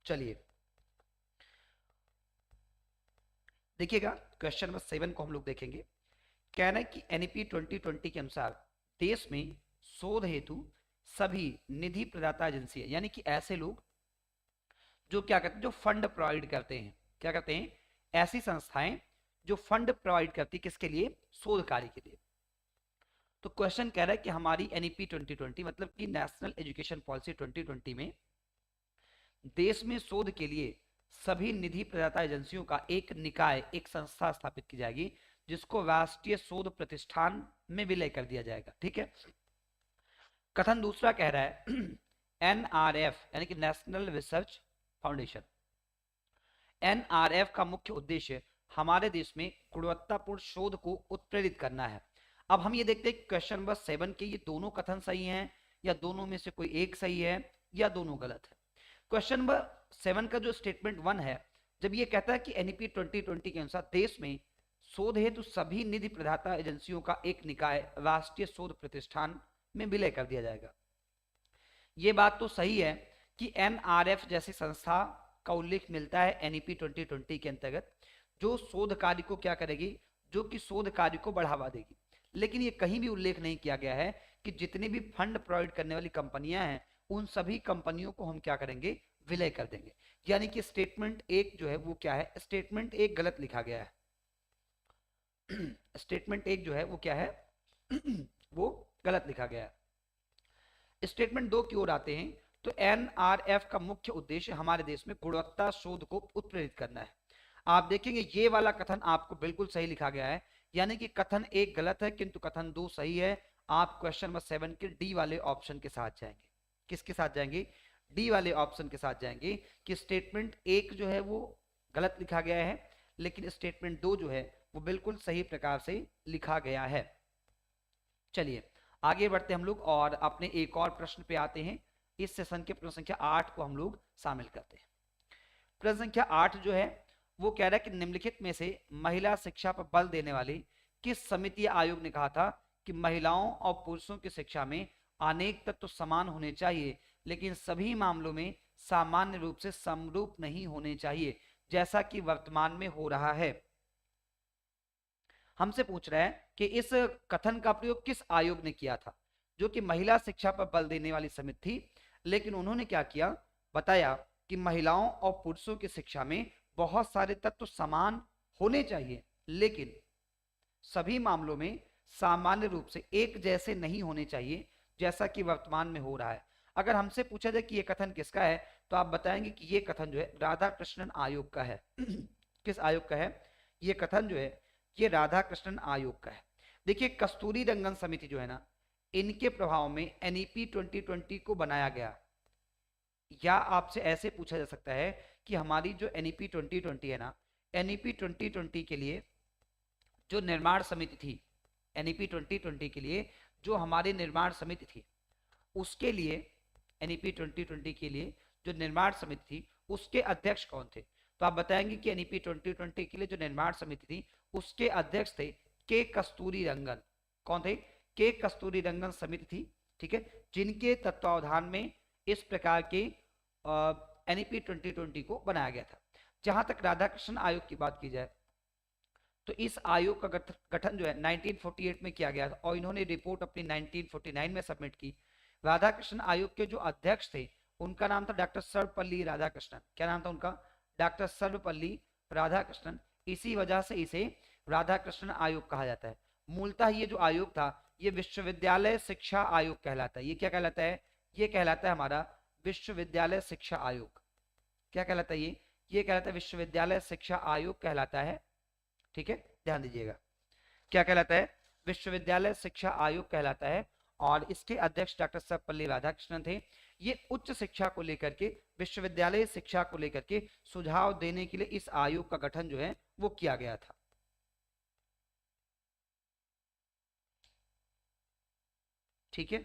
[SPEAKER 1] चलिए देखिएगा क्वेश्चन नंबर 7 को हम लोग देखेंगे। कहना है कि एनईपी 2020 के अनुसार देश में शोध हेतु सभी निधि प्रदाता एजेंसी यानी कि ऐसे लोग जो क्या करते हैं, जो फंड प्रोवाइड करते हैं, क्या करते हैं, ऐसी संस्थाएं जो फंड प्रोवाइड करती है किसके लिए, शोध कार्य के लिए। तो क्वेश्चन कह रहा है कि हमारी एनईपी 2020 मतलब कि नेशनल एजुकेशन पॉलिसी 2020 में देश में शोध के लिए सभी निधि प्रदाता एजेंसियों का एक निकाय, एक संस्था स्थापित की जाएगी जिसको राष्ट्रीय शोध प्रतिष्ठान में विलय कर दिया जाएगा। ठीक है। कथन दूसरा कह रहा है एनआरएफ यानी कि नेशनल रिसर्च फाउंडेशन, एनआरएफ का मुख्य उद्देश्य हमारे देश में गुणवत्तापूर्ण शोध को उत्प्रेरित करना है। अब हम ये देखते हैं क्वेश्चन नंबर 7 के ये दोनों कथन सही हैं या दोनों में से कोई एक सही है या दोनों गलत है। क्वेश्चन नंबर 7 का जो स्टेटमेंट 1 है, जब ये कहता है कि एनईपी 2020 के अनुसार देश में शोध हेतु सभी निधि प्रदाता एजेंसियों का एक निकाय राष्ट्रीय शोध प्रतिष्ठान में विलय कर दिया जाएगा। ये बात तो सही है कि एनआरएफ जैसी संस्था का उल्लेख मिलता है एनईपी 2020 के अंतर्गत, जो शोध कार्य को क्या करेगी, जो कि शोध कार्य को बढ़ावा देगी। लेकिन ये कहीं भी उल्लेख नहीं किया गया है कि जितने भी फंड प्रोवाइड करने वाली कंपनियां हैं उन सभी कंपनियों को हम क्या करेंगे, विलय कर देंगे। यानी कि स्टेटमेंट एक जो है वो क्या है, स्टेटमेंट एक गलत लिखा गया है। स्टेटमेंट एक जो है वो क्या है वो गलत लिखा गया है। स्टेटमेंट 2 की ओर आते हैं तो एनआरएफ का मुख्य उद्देश्य हमारे देश में गुणवत्ता शोध को उत्प्रेरित करना है। आप देखेंगे ये वाला कथन आपको बिल्कुल सही लिखा गया है, यानी कि कथन एक गलत है किंतु कथन 2 सही है। आप क्वेश्चन नंबर 7 के डी वाले ऑप्शन के साथ जाएंगे। किसके साथ जाएंगे, डी वाले ऑप्शन के साथ जाएंगे कि स्टेटमेंट एक जो है वो गलत लिखा गया है लेकिन स्टेटमेंट 2 जो है वो बिल्कुल सही प्रकार से लिखा गया है। चलिए आगे बढ़ते हम लोग और अपने एक और प्रश्न पे आते हैं। इस सेशन के प्रश्न संख्या 8 को हम लोग शामिल करते हैं। प्रश्न संख्या 8 जो है वो कह रहा है कि निम्नलिखित में से महिला शिक्षा पर बल देने वाली किस समिति आयोग ने कहा था कि महिलाओं और पुरुषों की शिक्षा में अनेक तत्व समान होने चाहिए लेकिन सभी मामलों में सामान्य रूप से समरूप नहीं होने चाहिए जैसा कि वर्तमान में हो रहा है। हमसे पूछ रहा है कि इस कथन का प्रयोग किस आयोग ने किया था, जो कि महिला शिक्षा पर बल देने वाली समिति थी। लेकिन उन्होंने क्या किया, बताया कि महिलाओं और पुरुषों की शिक्षा में बहुत सारे तत्व समान होने चाहिए लेकिन सभी मामलों में सामान्य रूप से एक जैसे नहीं होने चाहिए जैसा कि वर्तमान में हो रहा है। अगर हमसे पूछा जाए कि ये कथन किसका है तो आप बताएंगे कि ये कथन जो है राधा कृष्णन आयोग का है। किस आयोग का है ये कथन जो है, ये राधा कृष्णन आयोग का है। देखिए कस्तूरी रंगन समिति जो है ना, इनके प्रभाव में एनईपी 2020 को बनाया गया। या आपसे ऐसे पूछा जा सकता है कि हमारी जो एनईपी 2020 है ना, एनईपी 2020 के लिए जो निर्माण समिति थी, एनईपी 2020 के लिए जो हमारी निर्माण समिति थी उसके लिए, एनईपी 2020 के लिए जो निर्माण समिति थी उसके अध्यक्ष कौन थे। तो आप बताएंगे कि एनईपी 2020 के लिए जो निर्माण समिति थी उसके अध्यक्ष थे के कस्तूरी रंगन। कौन थे, के कस्तूरी रंगन समिति थी। ठीक है, जिनके तत्वावधान में इस प्रकार के एनईपी 2020 को बनाया गया था। जहां तक राधाकृष्णन आयोग की बात की जाए तो इस आयोग का गठन जो है 1948 में किया गया था और इन्होंने रिपोर्ट अपनी 1949 में सबमिट की। राधाकृष्णन आयोग के जो अध्यक्ष थे उनका नाम था डॉक्टर सर्वपल्ली राधाकृष्णन। क्या नाम था उनका, डॉक्टर सर्वपल्ली राधाकृष्णन। इसी वजह से इसे राधाकृष्णन आयोग कहा जाता है। मूलतः ये जो आयोग था ये विश्वविद्यालय शिक्षा आयोग कहलाता है। ये क्या कहलाता है, ये कहलाता है हमारा विश्वविद्यालय शिक्षा आयोग। क्या कहलाता है ये कहलाता है विश्वविद्यालय शिक्षा आयोग कहलाता है। ठीक है, ध्यान दीजिएगा, क्या कहलाता है, विश्वविद्यालय शिक्षा आयोग कहलाता है। और इसके अध्यक्ष डॉक्टर सर्वपल्ली राधाकृष्णन थे। ये उच्च शिक्षा को लेकर के, विश्वविद्यालय शिक्षा को लेकर के सुझाव देने के लिए इस आयोग का गठन जो है वो किया गया था। ठीक है,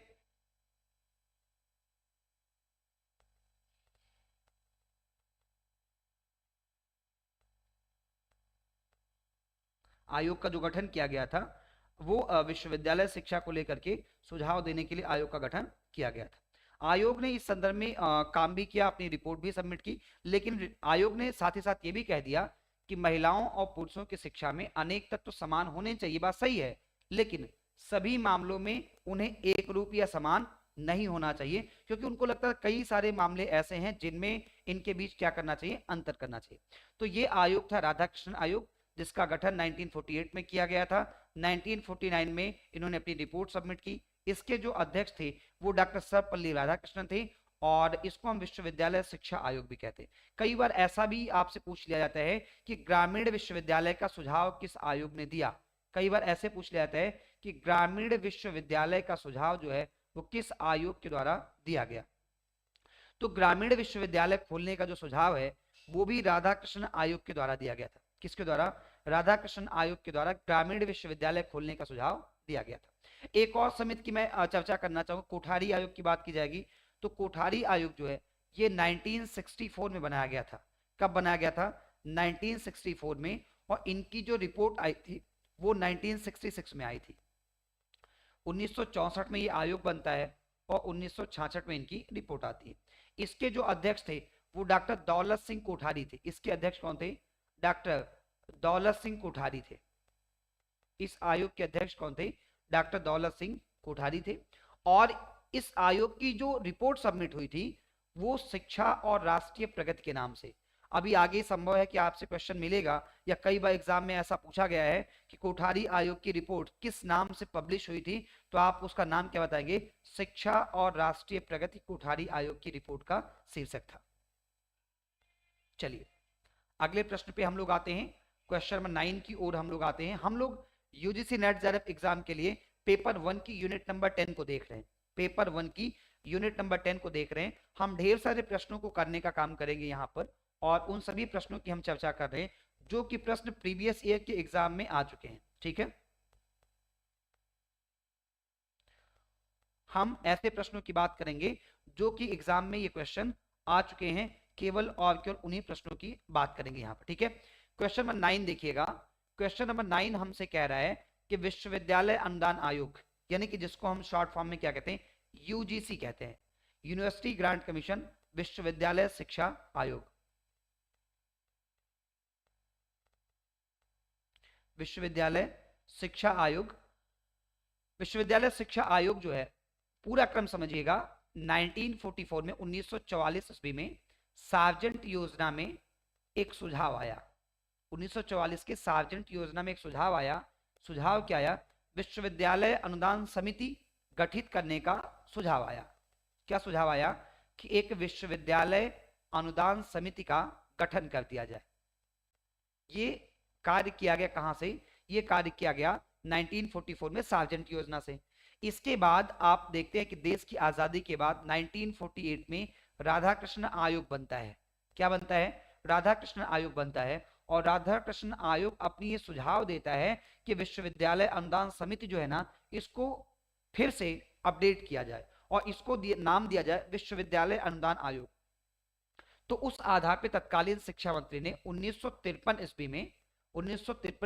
[SPEAKER 1] आयोग का जो गठन किया गया था वो विश्वविद्यालय शिक्षा को लेकर के सुझाव देने के लिए आयोग का गठन किया गया था। आयोग ने इस संदर्भ में काम भी किया, अपनी रिपोर्ट भी सबमिट की। लेकिन आयोग ने साथ ही साथ ये भी कह दिया कि महिलाओं और पुरुषों की शिक्षा में अनेक तत्व समान होने चाहिए, बात सही है, लेकिन सभी मामलों में उन्हें एक रूप या समान नहीं होना चाहिए, क्योंकि उनको लगता है कई सारे मामले ऐसे हैं जिनमें इनके बीच क्या करना चाहिए, अंतर करना चाहिए। तो ये आयोग था राधाकृष्णन आयोग, जिसका गठन 1948 में किया गया था। 1949 में इन्होंने अपनी रिपोर्ट सबमिट की। इसके जो अध्यक्ष थे वो डॉक्टर सर्वपल्ली राधाकृष्णन थे, और इसको हम विश्वविद्यालय शिक्षा आयोग भी कहते हैं। कई बार ऐसा भी आपसे पूछ लिया जाता है कि ग्रामीण विश्वविद्यालय का सुझाव किस आयोग ने दिया। कई बार ऐसे पूछ लिया जाता है कि ग्रामीण विश्वविद्यालय का सुझाव जो है वो किस आयोग के द्वारा दिया गया। तो ग्रामीण विश्वविद्यालय खोलने का जो सुझाव है वो भी राधाकृष्ण आयोग के द्वारा दिया गया था। किसके द्वारा? राधाकृष्ण आयोग के द्वारा ग्रामीण विश्वविद्यालय खोलने का सुझाव दिया गया था। एक और समिति की मैं चर्चा करना चाहूंगा, कोठारी आयोग की बात की जाएगी। तो कोठारी आयोग जो है ये 1964 में बनाया गया था। कब बनाया गया था? 1964 में। और इनकी जो रिपोर्ट आई थी वो 1966 में आई थी। 1964 में ये आयोग बनता है और 1966 में इनकी रिपोर्ट आती है। इसके जो अध्यक्ष थे वो डॉक्टर दौलत सिंह कोठारी थे। इसके अध्यक्ष कौन थे? डॉक्टर दौलत सिंह कोठारी थे। इस आयोग के अध्यक्ष कौन थे? डॉक्टर दौलत सिंह कोठारी थे। और इस आयोग की जो रिपोर्ट सबमिट हुई थी वो शिक्षा और राष्ट्रीय प्रगति के नाम से। अभी आगे संभव है कि आपसे क्वेश्चन मिलेगा या कई बार एग्जाम में ऐसा पूछा गया है कि कोठारी आयोग की रिपोर्ट किस नाम से पब्लिश हुई थी, तो आप उसका नाम क्या बताएंगे? शिक्षा और राष्ट्रीय प्रगति कोठारी आयोग की रिपोर्ट का शीर्षक था। चलिए अगले प्रश्न पे हम लोग आते हैं, क्वेश्चन नंबर 9 की ओर हम लोग आते हैं। हम लोग यूजीसी नेट जेआरएफ एग्जाम के लिए पेपर 1 की यूनिट नंबर 10 को देख रहे हैं। पेपर 1 की यूनिट नंबर 10 को देख रहे हैं। हम ढेर सारे प्रश्नों को करने का काम करेंगे यहाँ पर, और उन सभी प्रश्नों की हम चर्चा कर रहे हैं जो कि प्रश्न प्रीवियस ईयर के एग्जाम में आ चुके हैं। ठीक है, हम ऐसे प्रश्नों की बात करेंगे जो कि एग्जाम में ये क्वेश्चन आ चुके हैं, केवल और केवल उन्हीं प्रश्नों की बात करेंगे यहाँ पर। ठीक है, क्वेश्चन नंबर 9 देखिएगा। क्वेश्चन नंबर 9 हमसे कह रहा है कि विश्वविद्यालय अनुदान आयोग, यानी कि जिसको हम शॉर्ट फॉर्म में क्या कहते हैं? यूजीसी कहते हैं, यूनिवर्सिटी ग्रांट कमीशन, विश्वविद्यालय शिक्षा आयोग। विश्वविद्यालय शिक्षा आयोग, विश्वविद्यालय शिक्षा आयोग जो है, पूरा क्रम समझिएगा। 1944 में 1944 ईस्वी में सार्जेंट योजना में एक सुझाव आया। 1944 के सार्जेंट योजना में एक सुझाव आया। सुझाव क्या आया? विश्वविद्यालय अनुदान समिति गठित करने का सुझाव आया। क्या सुझाव आया? कि एक विश्वविद्यालय अनुदान समिति का गठन कर दिया जाए। ये कार्य किया गया कहां से? ये कार्य किया गया 1944 में सार्जेंट योजना से। इसके बाद आप देखते हैं कि देश की आजादी के बाद 1948 में राधाकृष्ण आयोग बनता है। क्या बनता है? राधाकृष्ण आयोग बनता है। और राधाकृष्ण आयोग अपनी ये सुझाव देता है कि विश्वविद्यालय अनुदान समिति जो है ना, इसको फिर से अपडेट किया जाए और इसको नाम दिया जाए विश्वविद्यालय अनुदान आयोग। तो उस आधार पर तत्कालीन शिक्षा मंत्री ने 1953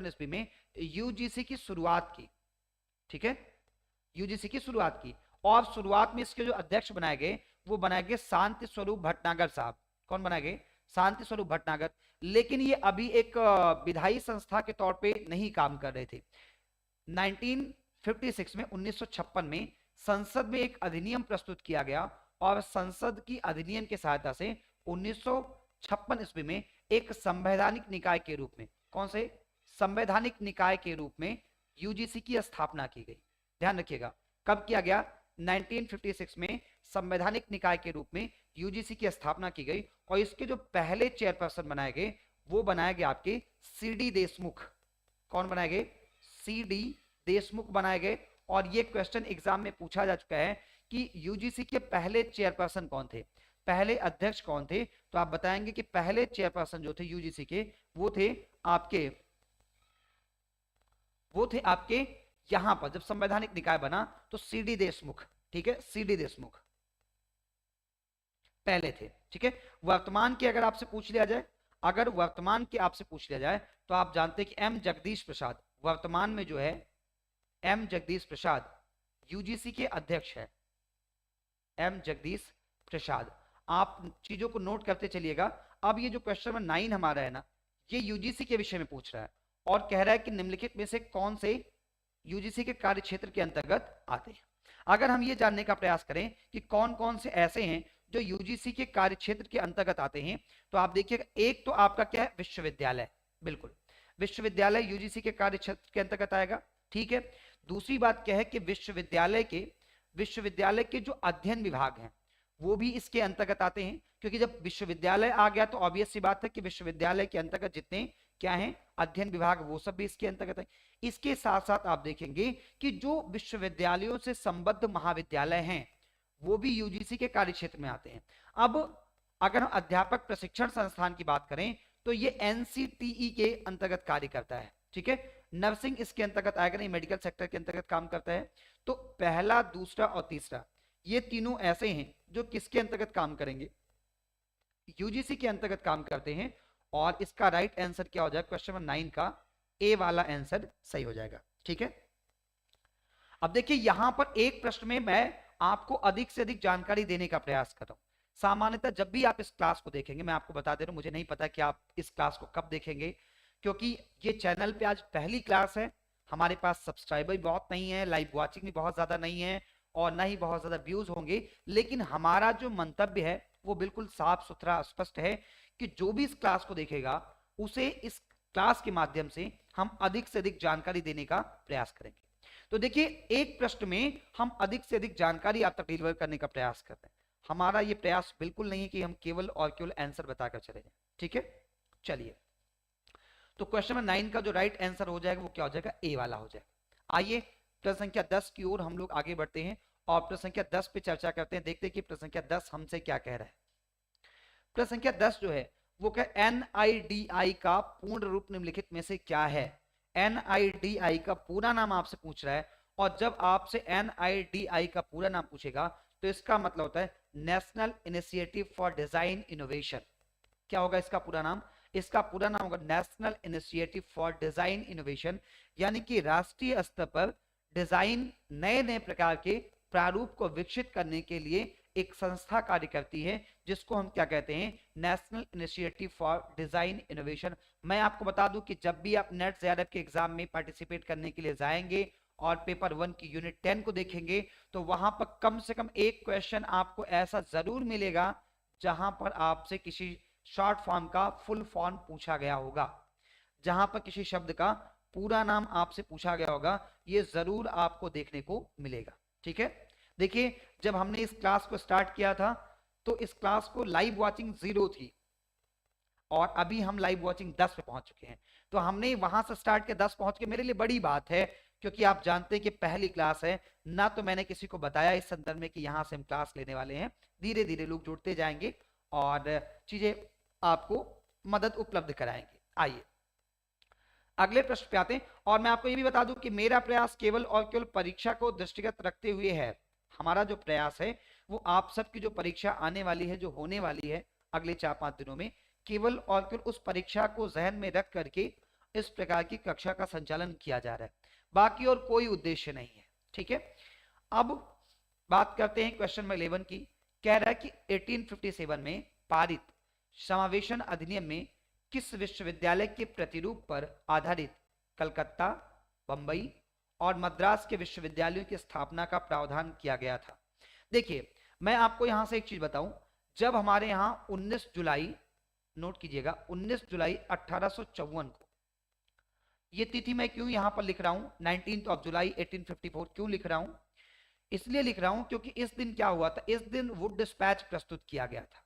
[SPEAKER 1] ईस्वी में यूजीसी की शुरुआत की। ठीक है, यूजीसी की शुरुआत की। और शुरुआत में इसके जो अध्यक्ष बनाए गए वो बनाए गए शांति स्वरूप भटनागर साहब। कौन बनाए गए? शांति स्वरूप भटनागर। लेकिन ये अभी एक विधायी संस्था के तौर पे नहीं काम कर रहे थे। 1956 में 1956 में संसद में एक अधिनियम प्रस्तुत किया गया और संसद की अधिनियम की सहायता से 1956 ईस्वी में एक संवैधानिक निकाय के रूप में, कौन से? संवैधानिक निकाय के रूप में यूजीसी की स्थापना की गई। ध्यान रखिएगा, कब किया गया? 1956 में संवैधानिक निकाय के रूप में यूजीसी की स्थापना की गई। और इसके जो पहले चेयरपर्सन बनाए गए वो बनाए गए आपके सीडी देशमुख। कौन बनाए गए? सीडी देशमुख बनाए गए। और ये क्वेश्चन एग्जाम में पूछा जा चुका है कि यूजीसी के पहले चेयरपर्सन कौन थे, पहले अध्यक्ष कौन थे? तो आप बताएंगे कि पहले चेयरपर्सन जो थे यूजीसी के वो थे आपके यहां पर जब संवैधानिक निकाय बना तो सीडी देशमुख। ठीक है, सीडी देशमुख पहले थे। ठीक है, वर्तमान की अगर आपसे पूछ लिया जाए, अगर वर्तमान की आपसे पूछ लिया जाए तो आप जानते हैं कि एम जगदीश प्रसाद वर्तमान में जो है, एम जगदीश प्रसाद यूजीसी के अध्यक्ष है। एम जगदीश प्रसाद। आप चीजों को नोट करते चलिएगा। अब ये जो क्वेश्चन नंबर 9 हमारा है ना, ये यूजीसी के विषय में पूछ रहा है और कह रहा है कि निम्नलिखित में से कौन से यूजीसी के कार्य क्षेत्र के अंतर्गत आते हैं। अगर हम ये जानने का प्रयास करें कि कौन कौन से ऐसे हैं जो यूजीसी के कार्य क्षेत्र के अंतर्गत आते हैं, तो आप देखिएगा, एक तो आपका क्या है, विश्वविद्यालय। बिल्कुल, विश्वविद्यालय यूजीसी के कार्य क्षेत्र के अंतर्गत आएगा। ठीक है, दूसरी बात क्या है कि विश्वविद्यालय के जो अध्ययन विभाग हैं वो भी इसके अंतर्गत आते हैं, क्योंकि जब विश्वविद्यालय आ गया तो ऑब्वियस सी बात है कि विश्वविद्यालय के अंतर्गत जितने क्या हैं अध्ययन विभाग, वो सब भी इसके अंतर्गत है। इसके साथ साथ आप देखेंगे कि जो विश्वविद्यालयों से संबद्ध महाविद्यालय हैं वो भी यूजीसी के कार्य क्षेत्र में आते हैं। अब अगर हम अध्यापक प्रशिक्षण संस्थान की बात करें तो ये एनसीटीई के अंतर्गत कार्य करता है। ठीक है, नर्सिंग इसके अंतर्गत आएगा नहीं, मेडिकल सेक्टर के अंतर्गत काम करता है। तो पहला, दूसरा और तीसरा ये तीनों ऐसे हैं जो किसके अंतर्गत काम करेंगे, यूजीसी के अंतर्गत काम करते हैं। और इसका राइट आंसर क्या हो जाएगा, क्वेश्चन नंबर 9 का ए वाला आंसर सही हो जाएगा। ठीक है, अब देखिए यहां पर एक प्रश्न में मैं आपको अधिक से अधिक जानकारी देने का प्रयास कर रहा हूं। सामान्यतः जब भी आप इस क्लास को देखेंगे, मैं आपको बता दे रहा हूं, मुझे नहीं पता कि आप इस क्लास को कब देखेंगे, क्योंकि ये चैनल पे आज पहली क्लास है, हमारे पास सब्सक्राइबर भी बहुत नहीं है, लाइव वॉचिंग भी बहुत ज्यादा नहीं है और ना ही बहुत ज्यादा व्यूज होंगे। लेकिन हमारा जो मंतव्य है वो बिल्कुल साफ सुथरा स्पष्ट है कि जो भी इस क्लास को देखेगा उसे इस क्लास के माध्यम से हम अधिक से अधिक जानकारी देने का प्रयास करेंगे। तो देखिए, एक प्रश्न में हम अधिक से अधिक जानकारी आप तक डिलीवर करने का प्रयास करते हैं। हमारा ये प्रयास बिल्कुल नहीं है कि हम केवल और केवल आंसर बताकर चले जाएं। ठीक है, चलिए, तो क्वेश्चन नंबर 9 का जो राइट आंसर हो जाएगा वो क्या हो जाएगा, ए वाला हो जाएगा। आइए प्रश्न संख्या 10 की ओर हम लोग आगे बढ़ते हैं और प्रश्न संख्या 10 पे चर्चा करते हैं। देखते हैं कि प्रश्न संख्या 10 हमसे क्या कह रहा है। प्रश्न संख्या 10 जो है वो क्या, एनआईडीआई का पूर्ण रूप निम्नलिखित में से क्या है। एनआईडीआई का पूरा नाम आपसे पूछ रहा है, और जब आपसे एनआईडीआई का पूरा नाम पूछेगा तो इसका मतलब होता है national initiative for design innovation. क्या होगा इसका पूरा नाम, इसका पूरा नाम होगा national initiative for design innovation, यानी कि राष्ट्रीय स्तर पर डिजाइन, नए नए प्रकार के प्रारूप को विकसित करने के लिए एक संस्था कार्य करती है, जिसको हम क्या कहते हैं, national initiative for design innovation. मैं आपको बता दूं कि जब भी आप नेट जेआरएफ के एग्जाम में पार्टिसिपेट करने के लिए जाएंगे और पेपर 1 की यूनिट 10 को देखेंगे तो वहां पर कम से कम एक क्वेश्चन आपको ऐसा जरूर मिलेगा जहां पर आपसे किसी शॉर्ट फॉर्म का फुल फॉर्म पूछा गया होगा, जहां पर किसी शब्द का पूरा नाम आपसे पूछा गया होगा, ये जरूर आपको देखने को मिलेगा। ठीक है, देखिए जब हमने इस क्लास को स्टार्ट किया था तो इस क्लास को लाइव वॉचिंग 0 थी और अभी हम लाइव वॉचिंग 10 पे पहुंच चुके हैं। तो हमने वहां से स्टार्ट किया, 10 पहुंच के मेरे लिए बड़ी बात है, क्योंकि आप जानते हैं कि पहली क्लास है ना, तो मैंने किसी को बताया इस संदर्भ में कि यहां से हम क्लास लेने वाले हैं। धीरे धीरे लोग जुड़ते जाएंगे और चीजें आपको मदद उपलब्ध कराएंगे। आइए अगले प्रश्न पे आते हैं, और मैं आपको ये भी बता दूं कि मेरा प्रयास केवल और केवल परीक्षा को दृष्टिगत रखते हुए है। हमारा जो प्रयास है वो आप सबकी जो परीक्षा आने वाली है, जो होने वाली है अगले 4-5 दिनों में, केवल और केवल उस परीक्षा को जहन में रख करके इस प्रकार की कक्षा का संचालन किया जा रहा है, बाकी और कोई उद्देश्य नहीं है। ठीक है, अब बात करते हैं क्वेश्चन नंबर 11 की। कह रहा है कि 1857 में पारित समावेशन अधिनियम में किस विश्वविद्यालय के प्रतिरूप पर आधारित कलकत्ता, बंबई और मद्रास के विश्वविद्यालयों की स्थापना का प्रावधान किया गया था। देखिए मैं आपको यहां से एक चीज बताऊं, जब हमारे यहां 19 जुलाई, नोट कीजिएगा 19 जुलाई 1854 को, ये तिथि मैं क्यों यहां पर लिख रहा हूं 19th ऑफ जुलाई 1854 क्यों लिख रहा हूं, इसलिए लिख रहा हूं क्योंकि इस दिन क्या हुआ था, इस दिन वुड डिस्पैच प्रस्तुत किया गया था।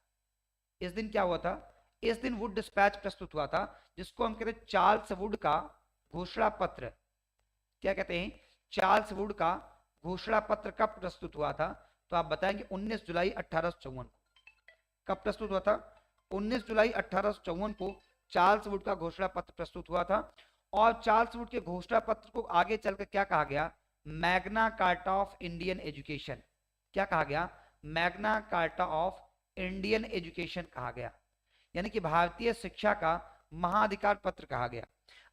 [SPEAKER 1] इस दिन क्या हुआ था, इस दिन वुड डिस्पैच प्रस्तुत हुआ था, जिसको हम कहते हैं चार्ल्स वुड का घोषणा पत्र। क्या कहते हैं, चार्ल्स वुड का घोषणा पत्र कब प्रस्तुत हुआ था, तो आप बताएंगे 19 जुलाई 1854 कब प्रस्तुत हुआ था, 19 जुलाई 1854 को चार्ल्स वुड का घोषणा पत्र प्रस्तुत हुआ था। और चार्ल्स वुड के घोषणा पत्र को आगे चलकर क्या कहा गया, Magna carta of Indian education. क्या कहा गया, Magna carta of Indian education कहा गया, यानी कि भारतीय शिक्षा का महाधिकार पत्र कहा गया।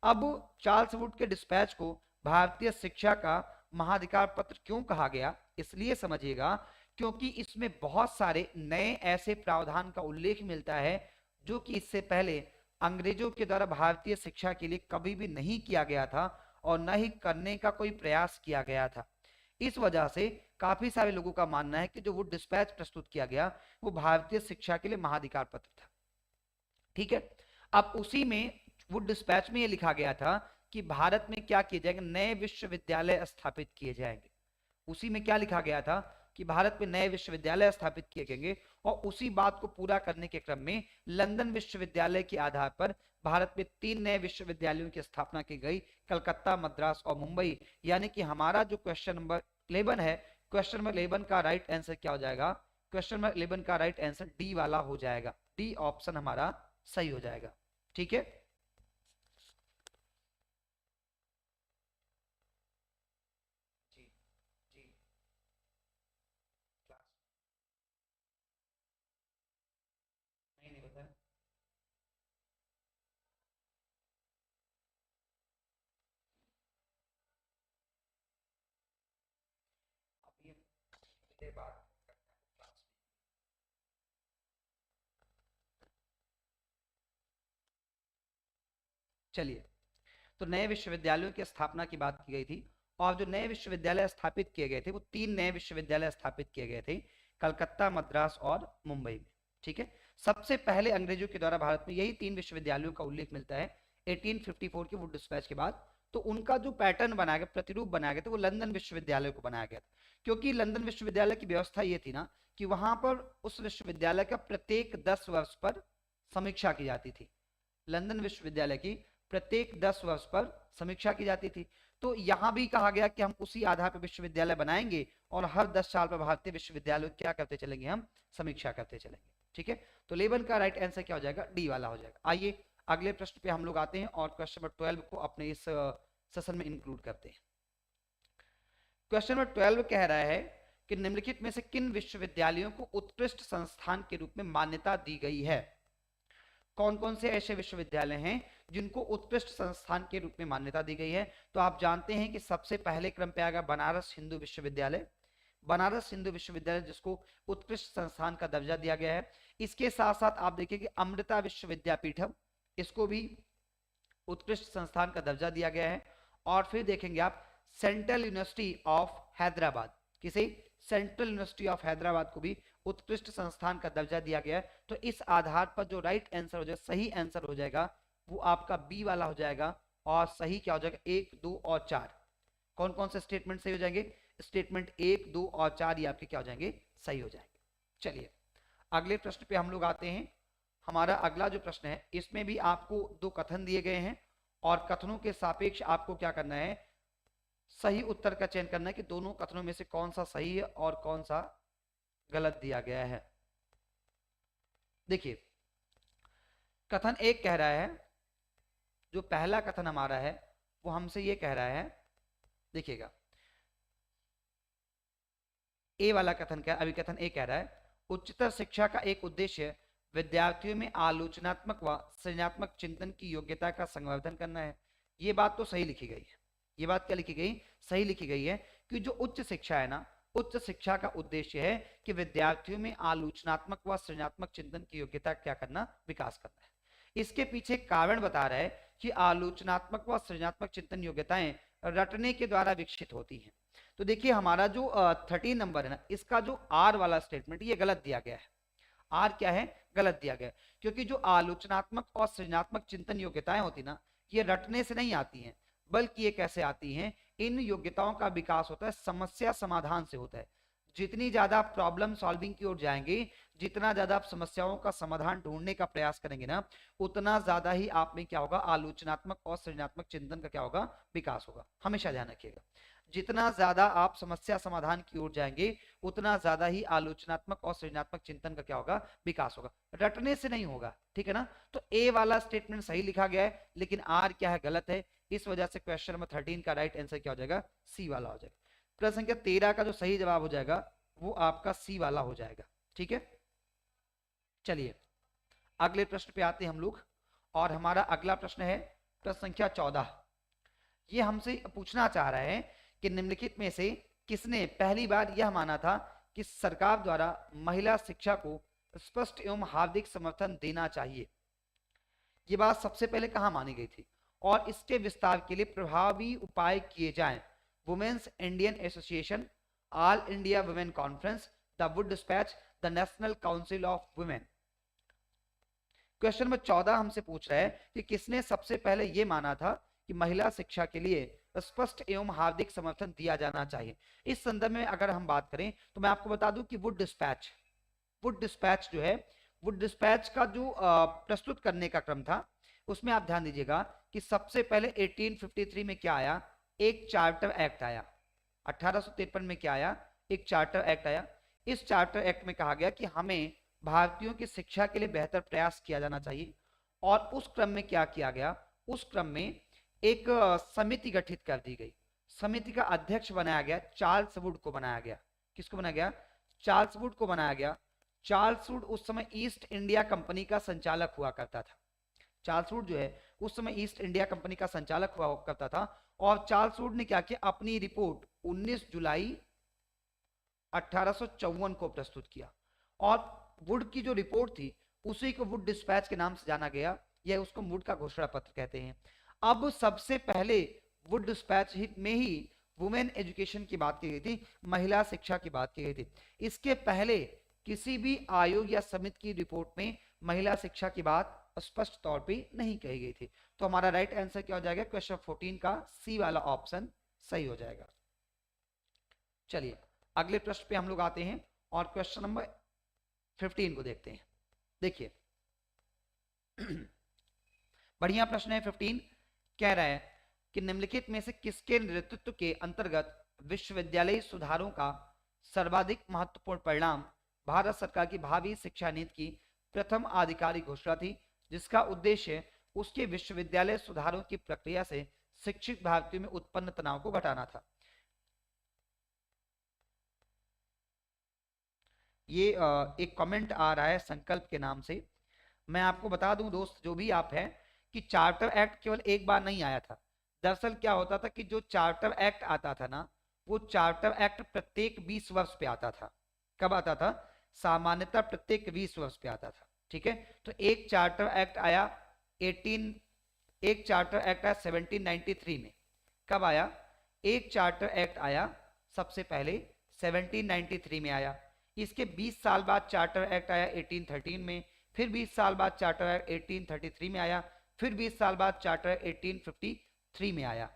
[SPEAKER 1] अब चार्ल्स वुड के डिस्पैच को भारतीय शिक्षा का महाधिकार पत्र क्यों कहा गया, इसलिए समझिएगा क्योंकि इसमें बहुत सारे नए ऐसे प्रावधान का उल्लेख मिलता है जो कि इससे पहले अंग्रेजों के द्वारा भारतीय शिक्षा के लिए कभी भी नहीं किया गया था और न ही करने का कोई प्रयास किया गया था। इस वजह से काफी सारे लोगों का मानना है कि जो वो डिस्पैच प्रस्तुत किया गया वो भारतीय शिक्षा के लिए महाधिकार पत्र था। ठीक है, अब उसी में वो डिस्पैच में ये लिखा गया था कि भारत में क्या किए जाएंगे, नए विश्वविद्यालय स्थापित किए जाएंगे। उसी में क्या लिखा गया था कि भारत में नए विश्वविद्यालय स्थापित किए जाएंगे, और उसी बात को पूरा करने के क्रम में लंदन विश्वविद्यालय के आधार पर भारत में 3 नए विश्वविद्यालयों की स्थापना की गई, कलकत्ता, मद्रास और मुंबई। यानी कि हमारा जो क्वेश्चन नंबर 11 है, क्वेश्चन नंबर 11 का राइट आंसर क्या हो जाएगा, क्वेश्चन नंबर 11 का राइट आंसर डी वाला हो जाएगा। डी ऑप्शन हमारा सही हो जाएगा। ठीक है, जी जी क्लास नहीं बताया। अब ये बात क्लास में। चलिए, तो नए विश्वविद्यालयों की स्थापना की बात की गई थी, और जो नए विश्वविद्यालय स्थापित किए गए थे वो 3 नए विश्वविद्यालय स्थापित किए गए थे, कलकत्ता, मद्रास और मुंबई में। ठीक है, सबसे पहले अंग्रेजों के द्वारा भारत में यही 3 विश्वविद्यालयों का उल्लेख मिलता है 1854 के वुड डिस्पैच के बाद। तो उनका जो पैटर्न बनाया गया, प्रतिरूप बनाया गया था, वो लंदन विश्वविद्यालय को बनाया गया था। क्योंकि लंदन विश्वविद्यालय की व्यवस्था ये थी ना कि वहां पर उस विश्वविद्यालय का प्रत्येक 10 वर्ष पर समीक्षा की जाती थी। लंदन विश्वविद्यालय की प्रत्येक 10 वर्ष पर समीक्षा की जाती थी। तो यहां भी कहा गया कि हम उसी आधार पर विश्वविद्यालय बनाएंगे और हर 10 साल पर भारतीय विश्वविद्यालय क्या करते चलेंगे, हम समीक्षा करते चलेंगे। ठीक है, तो 11 का राइट आंसर क्या हो जाएगा, डी वाला हो जाएगा। आइए अगले प्रश्न पे हम लोग आते हैं और क्वेश्चन नंबर 12 को अपने इस सेशन में इंक्लूड करते हैं। क्वेश्चन नंबर 12 कह रहा है कि निम्नलिखित में से किन विश्वविद्यालयों को उत्कृष्ट संस्थान के रूप में मान्यता दी गई है। कौन कौन से ऐसे विश्वविद्यालय हैं जिनको उत्कृष्ट संस्थान के रूप में मान्यता दी गई है। तो आप जानते हैं कि सबसे पहले क्रम पे आएगा बनारस हिंदू विश्वविद्यालय। बनारस हिंदू विश्वविद्यालय जिसको उत्कृष्ट संस्थान का दर्जा दिया गया है। इसके साथ साथ आप देखिए कि अमृता विश्वविद्यापीठम, इसको भी उत्कृष्ट संस्थान का दर्जा दिया गया है। और फिर देखेंगे आप सेंट्रल यूनिवर्सिटी ऑफ हैदराबाद, किसे, सेंट्रल यूनिवर्सिटी ऑफ हैदराबाद को भी उत्कृष्ट संस्थान का दर्जा दिया गया है। तो इस आधार पर जो राइट आंसर हो जाएगा, सही आंसर हो जाएगा, वो आपका बी वाला हो जाएगा। और सही क्या हो जाएगा, 1, 2 और 4। कौन कौन से स्टेटमेंट सही हो जाएंगे, स्टेटमेंट 1, 2 और 4 ये आपके क्या हो जाएंगे, सही हो जाएंगे। चलिए अगले प्रश्न पे हम लोग आते हैं। हमारा अगला जो प्रश्न है इसमें भी आपको 2 कथन दिए गए हैं और कथनों के सापेक्ष आपको क्या करना है, सही उत्तर का चयन करना है कि दोनों कथनों में से कौन सा सही है और कौन सा गलत दिया गया है। देखिए कथन 1 कह रहा है, जो पहला कथन हमारा है वो हमसे ये कह रहा है, देखिएगा ए वाला कथन क्या, अभी कथन ए कह रहा है उच्चतर शिक्षा का एक उद्देश्य विद्यार्थियों में आलोचनात्मक व सृजनात्मक चिंतन की योग्यता का संवर्धन करना है। ये बात तो सही लिखी गई है, ये बात क्या लिखी गई, सही लिखी गई है कि जो उच्च शिक्षा है ना, उच्च शिक्षा का उद्देश्य है कि विद्यार्थियों में आलोचनात्मक व सृजनात्मक चिंतन की योग्यता क्या करना, विकास करना है। इसके पीछे कारण बता रहा है कि आलोचनात्मक व सृजनात्मक चिंतन योग्यताएं रटने के द्वारा विकसित होती हैं। तो देखिए हमारा जो 13 नंबर है ना, इसका जो आर वाला स्टेटमेंट ये गलत दिया गया है। आर क्या है, गलत दिया गया है, क्योंकि जो आलोचनात्मक और सृजनात्मक चिंतन योग्यताएं होती ना, ये रटने से नहीं आती हैं, बल्कि ये कैसे आती हैं, इन योग्यताओं का विकास होता है समस्या समाधान से होता है। जितनी ज्यादा आप प्रॉब्लम सॉल्विंग की ओर जाएंगे, जितना ज्यादा आप समस्याओं का समाधान ढूंढने का प्रयास करेंगे ना, उतना ज्यादा ही आप में क्या होगा, आलोचनात्मक और सृजनात्मक चिंतन का क्या होगा, विकास होगा। हमेशा ध्यान रखिएगा, जितना ज्यादा आप समस्या समाधान की ओर जाएंगे, उतना ज्यादा ही आलोचनात्मक और सृजनात्मक चिंतन का क्या होगा, विकास होगा, रटने से नहीं होगा। ठीक है ना, तो ए वाला स्टेटमेंट सही लिखा गया है, लेकिन आर क्या है, गलत है। इस वजह से क्वेश्चन नंबर 13 का राइट आंसर क्या हो जाएगा, सी वाला हो जाएगा। प्रश्न संख्या 13 का जो सही जवाब हो जाएगा वो आपका सी वाला हो जाएगा। ठीक है, चलिए अगले प्रश्न पे आते हैं हम लोग, और हमारा अगला प्रश्न है प्रश्न संख्या 14। ये हमसे पूछना चाह रहा है कि निम्नलिखित में से किसने पहली बार यह माना था कि सरकार द्वारा महिला शिक्षा को स्पष्ट एवं हार्दिक समर्थन देना चाहिए। ये बात सबसे पहले कहाँ मानी गई थी? और इसके विस्तार के लिए प्रभावी उपाय किए जाएं। Women's Indian association, all India women conference, the wood dispatch, the national council of women. Question number 14 हमसे पूछ रहा है कि किसने सबसे पहले यह माना था कि महिला शिक्षा के लिए स्पष्ट एवं हार्दिक समर्थन दिया जाना चाहिए। इस संदर्भ में अगर हम बात करें तो मैं आपको बता दूं कि वुड डिस्पैच जो है, वुड डिस्पैच का जो प्रस्तुत करने का क्रम था, उसमें आप ध्यान दीजिएगा कि सबसे पहले 1853 में क्या आया? एक चार्टर एक्ट आया। 1853 में क्या आया? एक चार्टर एक्ट आया। इस चार्टर एक्ट में कहा गया कि हमें भारतीयों की शिक्षा के लिए बेहतर प्रयास किया जाना चाहिए। और उस क्रम में क्या किया गया? उस क्रम में एक समिति गठित कर दी गई। समिति का अध्यक्ष बनाया गया चार्ल्स वुड को बनाया गया। किसको बनाया गया? चार्ल्स वुड को बनाया गया। चार्ल्स वुड उस समय ईस्ट इंडिया कंपनी का संचालक हुआ करता था। चार्ल्स वुड जो है उस समय ईस्ट इंडिया कंपनी का संचालक हुआ करता था। और चार्ल्स वुड ने क्या किया? अपनी रिपोर्ट 19 जुलाई 1854 को प्रस्तुत किया। और वुड की जो रिपोर्ट थी उसी को वुड डिस्पैच के नाम से जाना गया, या उसको वुड का घोषणा पत्र कहते हैं। अब सबसे पहले वुड डिस्पैच में ही वुमेन एजुकेशन की बात की गई थी, महिला शिक्षा की बात की गई थी। इसके पहले किसी भी आयोग या समिति की रिपोर्ट में महिला शिक्षा की बात स्पष्ट तौर पे नहीं कही गई थी। तो हमारा राइट आंसर क्या हो जाएगा? क्वेश्चन 14 का सी वाला ऑप्शन सही हो जाएगा। चलिए अगले प्रश्न पे हम लोग आते हैं और क्वेश्चन नंबर 15 को देखते हैं। देखिए बढ़िया प्रश्न है। 15 कह रहा है कि निम्नलिखित में से किसके नेतृत्व के अंतर्गत विश्वविद्यालय सुधारों का सर्वाधिक महत्वपूर्ण परिणाम भारत सरकार की भावी शिक्षा नीति की प्रथम आधिकारिक घोषणा थी, जिसका उद्देश्य उसके विश्वविद्यालय सुधारों की प्रक्रिया से शिक्षित भारतीयों में उत्पन्न तनाव को घटाना था। ये एक कमेंट आ रहा है संकल्प के नाम से। मैं आपको बता दूं दोस्त, जो भी आप हैं, कि चार्टर एक्ट केवल एक बार नहीं आया था। दरअसल क्या होता था कि जो चार्टर एक्ट आता था ना, वो चार्टर एक्ट प्रत्येक 20 वर्ष पे आता था। कब आता था? सामान्यतः प्रत्येक 20 वर्ष पे आता था। ठीक है, तो एक चार्टर एक्ट आया 1793 में। कब आया? एक चार्टर एक्ट आया सबसे पहले 1793 में आया। इसके 20 साल बाद चार्टर एक्ट आया 1813 में। फिर 20 साल बाद चार्टर एक्ट 1833 में आया। फिर 20 साल बाद चार्टर 1853 में आया।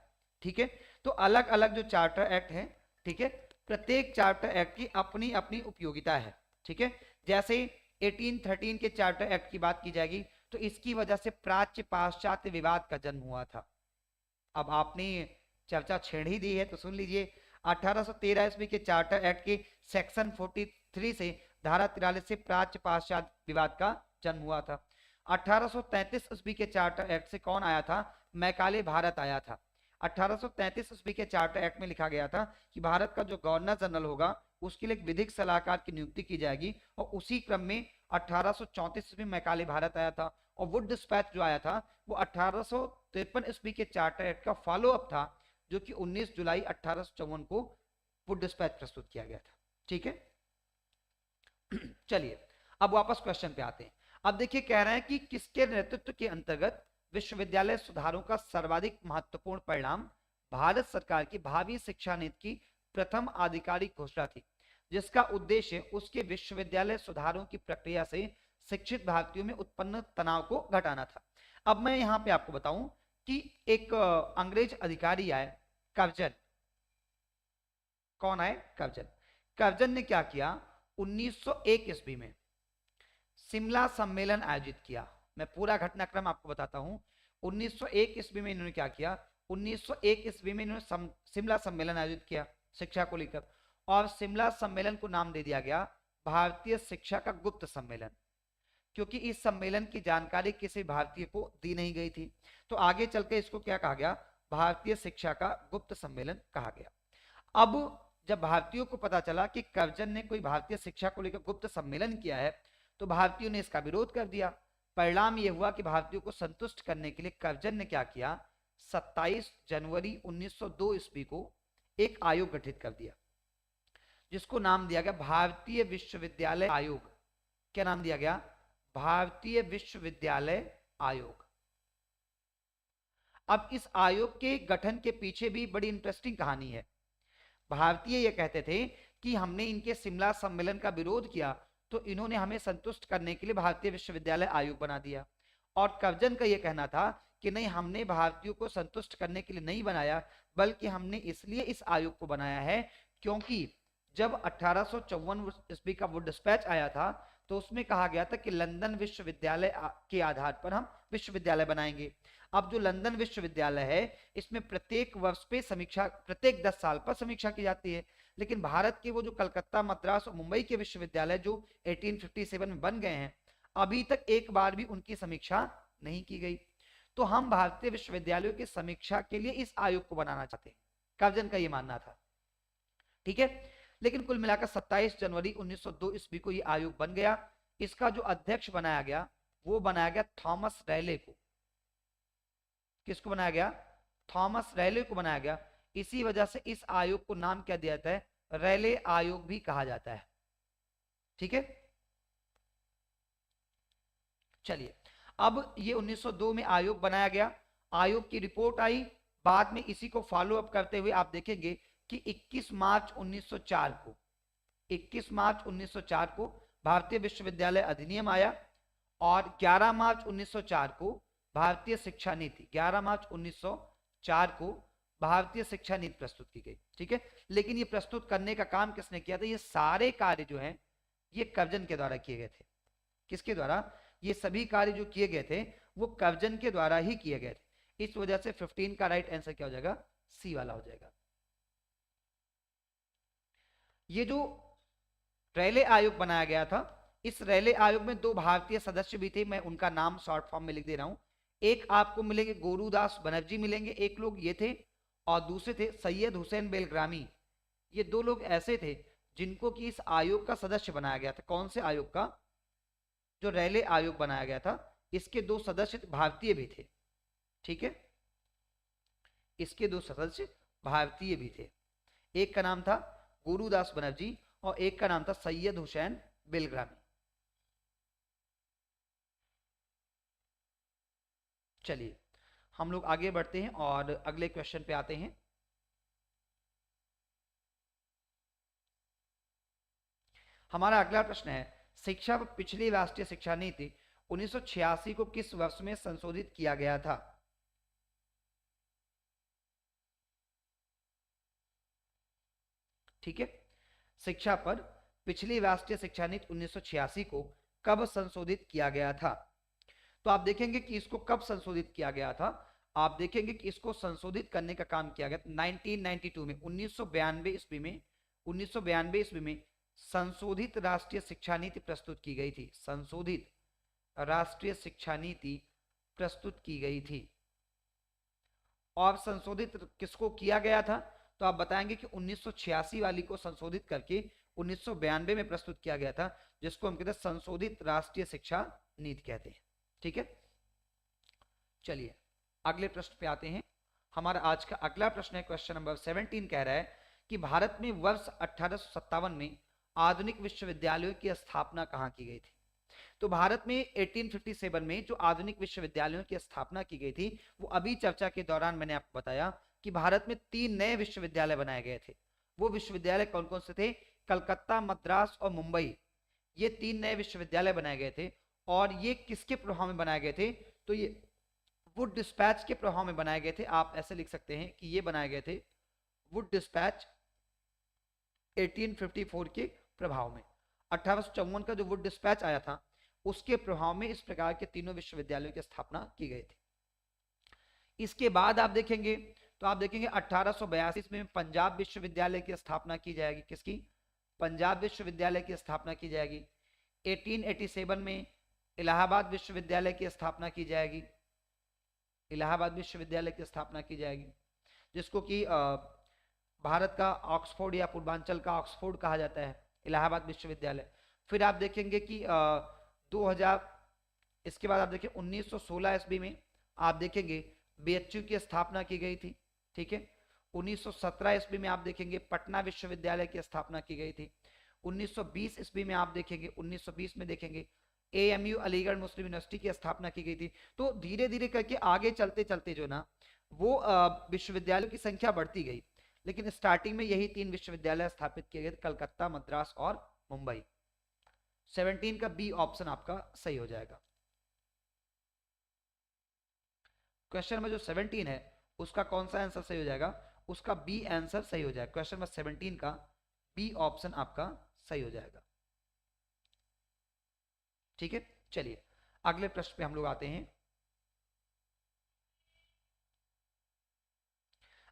[SPEAKER 1] ठीक है, तो अलग अलग जो चार्टर एक्ट है, ठीक है, प्रत्येक चार्टर एक्ट की अपनी अपनी उपयोगिता है। ठीक है, जैसे 1813 के चार्टर एक्ट की बात की जाएगी तो इसकी वजह से प्राच्य पाश्चात्य विवाद का जन्म हुआ था। अब आपने चर्चा छेड़ ही दी है तो सुन लीजिए। 1813 ईस्वी के चार्टर एक्ट के सेक्शन 43 से धारा 43 से प्राच्य पाश्चात्य विवाद का जन्म हुआ था। 1833 ईस्वी के चार्टर एक्ट से कौन आया था? मैकाले भारत आया था। 1833 ईस्वी के चार्टर एक्ट में लिखा गया था कि भारत का जो गवर्नर जनरल होगा उसके लिए एक विधिक सलाहकार की नियुक्ति की जाएगी। और उसी क्रम में 1834 ईस्वी मैकाले भारत आया था। और वुड डिस्पैच जो आया था वो 1853 ईस्वी के चार्टर एक्ट का फॉलो अप था, जो कि 19 जुलाई 1854 को वुड डिस्पैच प्रस्तुत किया गया था। ठीक है, चलिए अब वापस क्वेश्चन पे आते हैं। अब देखिए कह रहे हैं कि किसके नेतृत्व के अंतर्गत विश्वविद्यालय सुधारों का सर्वाधिक महत्वपूर्ण परिणाम भारत सरकार की भावी शिक्षा नीति की प्रथम आधिकारिक घोषणा थी, जिसका उद्देश्य उसके विश्वविद्यालय सुधारों की प्रक्रिया से शिक्षित भारतीयों में उत्पन्न तनाव को घटाना था। अब मैं यहां पे आपको बताऊं कि एक अंग्रेज अधिकारी आए, कर्जन। कौन आए? कर्जन। कर्जन ने क्या किया? 1901 ईस्वी में शिमला सम्मेलन आयोजित किया। मैं पूरा घटनाक्रम आपको बताता हूं। 1901 ईस्वी में इन्होंने क्या किया? 1901 ईस्वी में इन्होंने शिमला सम्मेलन आयोजित किया शिक्षा को लेकर, और शिमला सम्मेलन को नाम दे दिया गया भारतीय शिक्षा का गुप्त सम्मेलन, क्योंकि इस सम्मेलन की जानकारी किसी भारतीय को दी नहीं गई थी। तो आगे चलकर इसको क्या कहा गया? भारतीय शिक्षा का गुप्त सम्मेलन कहा गया। अब जब भारतीयों को पता चला कि कर्जन ने कोई भारतीय शिक्षा को लेकर गुप्त सम्मेलन किया है, तो भारतीयों ने इसका विरोध कर दिया। परिणाम यह हुआ कि भारतीयों को संतुष्ट करने के लिए कर्जन ने क्या किया? 27 जनवरी 1902 ईस्वी को एक आयोग गठित कर दिया, जिसको नाम दिया गया भारतीय विश्वविद्यालय आयोग। क्या नाम दिया गया? भारतीय विश्वविद्यालय आयोग। अब इस आयोग के गठन के पीछे भी बड़ी इंटरेस्टिंग कहानी है। भारतीय ये कहते थे कि हमने इनके शिमला सम्मेलन का विरोध किया तो इन्होंने हमें संतुष्ट करने के लिए भारतीय विश्वविद्यालय आयोग बना दिया, और कर्जन का ये कहना था कि नहीं, हमने भारतीयों को संतुष्ट करने के लिए नहीं बनाया, बल्कि हमने इसलिए इस आयोग को बनाया है क्योंकि जब 1854 ईस्वी का वो डिस्पैच आया था तो उसमें कहा गया था कि लंदन विश्वविद्यालय के आधार पर हम विश्वविद्यालय बनाएंगे। अब जो लंदन विश्वविद्यालय है इसमें प्रत्येक वर्ष पे समीक्षा, प्रत्येक 10 साल पर समीक्षा की जाती है, लेकिन भारत के वो जो कलकत्ता, मद्रास और मुंबई के विश्वविद्यालय जो 1857 में बन गए हैं, अभी तक एक बार भी उनकी समीक्षा नहीं की गई। तो हम भारतीय विश्वविद्यालयों की समीक्षा के लिए इस आयोग को बनाना चाहते हैं, कर्जन का ये मानना था। ठीक है, लेकिन कुल मिलाकर 27 जनवरी 1902 ईस्वी को ये आयोग बन गया। इसका जो अध्यक्ष बनाया गया वो बनाया गया थॉमस रैले को। किसको बनाया गया? थॉमस रैले को बनाया गया। इसी वजह से इस आयोग को नाम क्या दिया जाता है? रैले आयोग भी कहा जाता है। ठीक है, चलिए अब ये 1902 में आयोग बनाया गया, आयोग की रिपोर्ट आई, बाद में इसी को फॉलो अप करते हुए आप देखेंगे कि 21 मार्च 1904 को भारतीय विश्वविद्यालय अधिनियम आया, और 11 मार्च 1904 को भारतीय शिक्षा नीति, 11 मार्च 1904 को भारतीय शिक्षा नीति प्रस्तुत की गई। ठीक है, लेकिन ये प्रस्तुत करने का काम किसने किया था? ये सारे कार्य जो हैं ये कर्जन के द्वारा किए गए थे। किसके द्वारा? ये सभी कार्य जो किए गए थे वो कर्जन के द्वारा ही किए गए थे। इस वजह से 15 का राइट आंसर क्या हो जाएगा? सी वाला हो जाएगा। ये जो रैले आयोग बनाया गया था, इस रैले आयोग में 2 भारतीय सदस्य भी थे, मैं उनका नाम शॉर्ट फॉर्म में लिख दे रहा हूं। एक आपको मिलेंगे गोरूदास बनर्जी मिलेंगे, एक लोग ये थे, और दूसरे थे सैयद हुसैन बेलग्रामी। ये 2 लोग ऐसे थे जिनको कि इस आयोग का सदस्य बनाया गया था। कौन से आयोग का? जो रैले आयोग बनाया गया था, इसके 2 सदस्य भारतीय भी थे। ठीक है, इसके 2 सदस्य भारतीय भी थे। एक का नाम था गुरुदास बनर्जी और एक का नाम था सैयद हुसैन बेलग्रामी। चलिए हम लोग आगे बढ़ते हैं और अगले क्वेश्चन पे आते हैं। हमारा अगला प्रश्न है, शिक्षा पर पिछली राष्ट्रीय शिक्षा नीति 1986 को किस वर्ष में संशोधित किया गया था? ठीक है, शिक्षा पर पिछली राष्ट्रीय शिक्षा नीति 1986 को कब संशोधित किया गया था? तो आप देखेंगे कि इसको कब संशोधित किया गया था। आप देखेंगे कि इसको संशोधित करने का काम किया गया 1992 में, 1992 ईस्वी में, 1992 ईस्वी में संशोधित राष्ट्रीय शिक्षा नीति प्रस्तुत की गई थी। संशोधित राष्ट्रीय शिक्षा नीति प्रस्तुत की गई थी। और संशोधित किसको किया गया था? तो आप बताएंगे कि 1986 वाली को संशोधित करके 1992 में प्रस्तुत किया गया था, जिसको हम कहते हैं संशोधित राष्ट्रीय शिक्षा नीति कहते हैं। ठीक है, चलिए अगले प्रश्न पे आते हैं। हमारा आज का अगला प्रश्न है, क्वेश्चन नंबर 17 कह रहा है कि भारत में वर्ष 1857 में आधुनिक विश्वविद्यालयों की स्थापना कहाँ की गई थी? तो भारत में 1857 में जो आधुनिक विश्वविद्यालयों की स्थापना की गई थी, वो अभी चर्चा के दौरान मैंने आपको बताया कि भारत में 3 नए विश्वविद्यालय बनाए गए थे। वो विश्वविद्यालय कौन कौन से थे? कलकत्ता, मद्रास और मुंबई, ये 3 नए विश्वविद्यालय बनाए गए थे। और ये किसके प्रभाव में बनाए गए थे? तो ये वुड डिस्पैच के प्रभाव में बनाए गए थे। आप ऐसे लिख सकते हैं कि ये बनाए गए थे वुड डिस्पैच 1854 के प्रभाव में। 1854 का जो वुड डिस्पैच आया था उसके प्रभाव में इस प्रकार के तीनों विश्वविद्यालयों की स्थापना की गई थी। इसके बाद आप देखेंगे तो आप देखेंगे 1882 में पंजाब विश्वविद्यालय की स्थापना की जाएगी। किसकी? पंजाब विश्वविद्यालय की स्थापना की जाएगी। 1887 में इलाहाबाद विश्वविद्यालय की स्थापना की जाएगी। इलाहाबाद विश्वविद्यालय की स्थापना की जाएगी, जिसको कि भारत का ऑक्सफोर्ड या पूर्वांचल का ऑक्सफोर्ड कहा जाता है, इलाहाबाद विश्वविद्यालय। फिर आप देखेंगे कि 2000, इसके बाद आप देखिए 1916 ईस्वी में आप देखेंगे बीएचयू की स्थापना की गई थी। ठीक है, 1917 ईस्वी में आप देखेंगे पटना विश्वविद्यालय की स्थापना की गई थी। 1920 ईस्वी में आप देखेंगे, 1920 में देखेंगे एएमयू अलीगढ़ मुस्लिम यूनिवर्सिटी की स्थापना की गई थी। तो धीरे धीरे करके आगे चलते चलते जो ना वो विश्वविद्यालयों की संख्या बढ़ती गई, लेकिन स्टार्टिंग में यही 3 विश्वविद्यालय स्थापित किए गए, कलकत्ता, मद्रास और मुंबई। 17 का बी ऑप्शन आपका सही हो जाएगा। क्वेश्चन में जो 17 है उसका कौन सा आंसर सही हो जाएगा? उसका बी आंसर सही हो जाएगा। क्वेश्चन में 17 का बी ऑप्शन आपका सही हो जाएगा। ठीक है, चलिए अगले प्रश्न पे हम लोग आते हैं।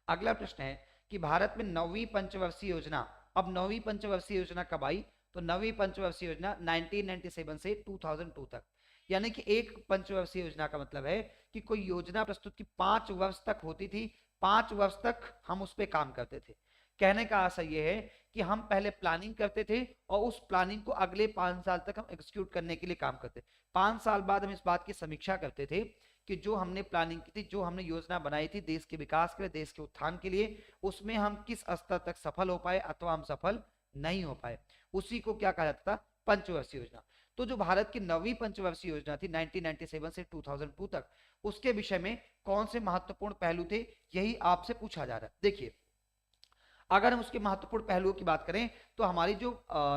[SPEAKER 1] अगला प्रश्न है कि भारत में 9वीं पंचवर्षीय योजना, अब 9वीं पंचवर्षीय योजना कब आई? तो 9वीं पंचवर्षीय योजना 1997 से 2002 तक, यानी कि एक पंचवर्षीय योजना का मतलब है कि कोई योजना प्रस्तुत की 5 वर्ष तक होती थी, 5 वर्ष तक हम उस पर काम करते थे। कहने का आशय यह है कि हम पहले प्लानिंग करते थे और उस प्लानिंग को अगले 5 साल तक हम एग्जीक्यूट करने के लिए काम करते। 5 साल बाद हम इस बात की समीक्षा करते थे कि जो हमने प्लानिंग की थी, जो हमने योजना बनाई थी देश के विकास के लिए, देश के उत्थान के लिए, उसमें हम किस स्तर तक सफल हो पाए अथवा हम सफल नहीं हो पाए, उसी को क्या कहा जाता था? पंचवर्षीय योजना। तो जो भारत की 9वीं पंचवर्षीय योजना थी 1997 से 2002 तक, उसके विषय में कौन से महत्वपूर्ण पहलू थे, यही आपसे पूछा जा रहा है। देखिए, अगर हम उसके महत्वपूर्ण पहलुओं की बात करें तो हमारी जो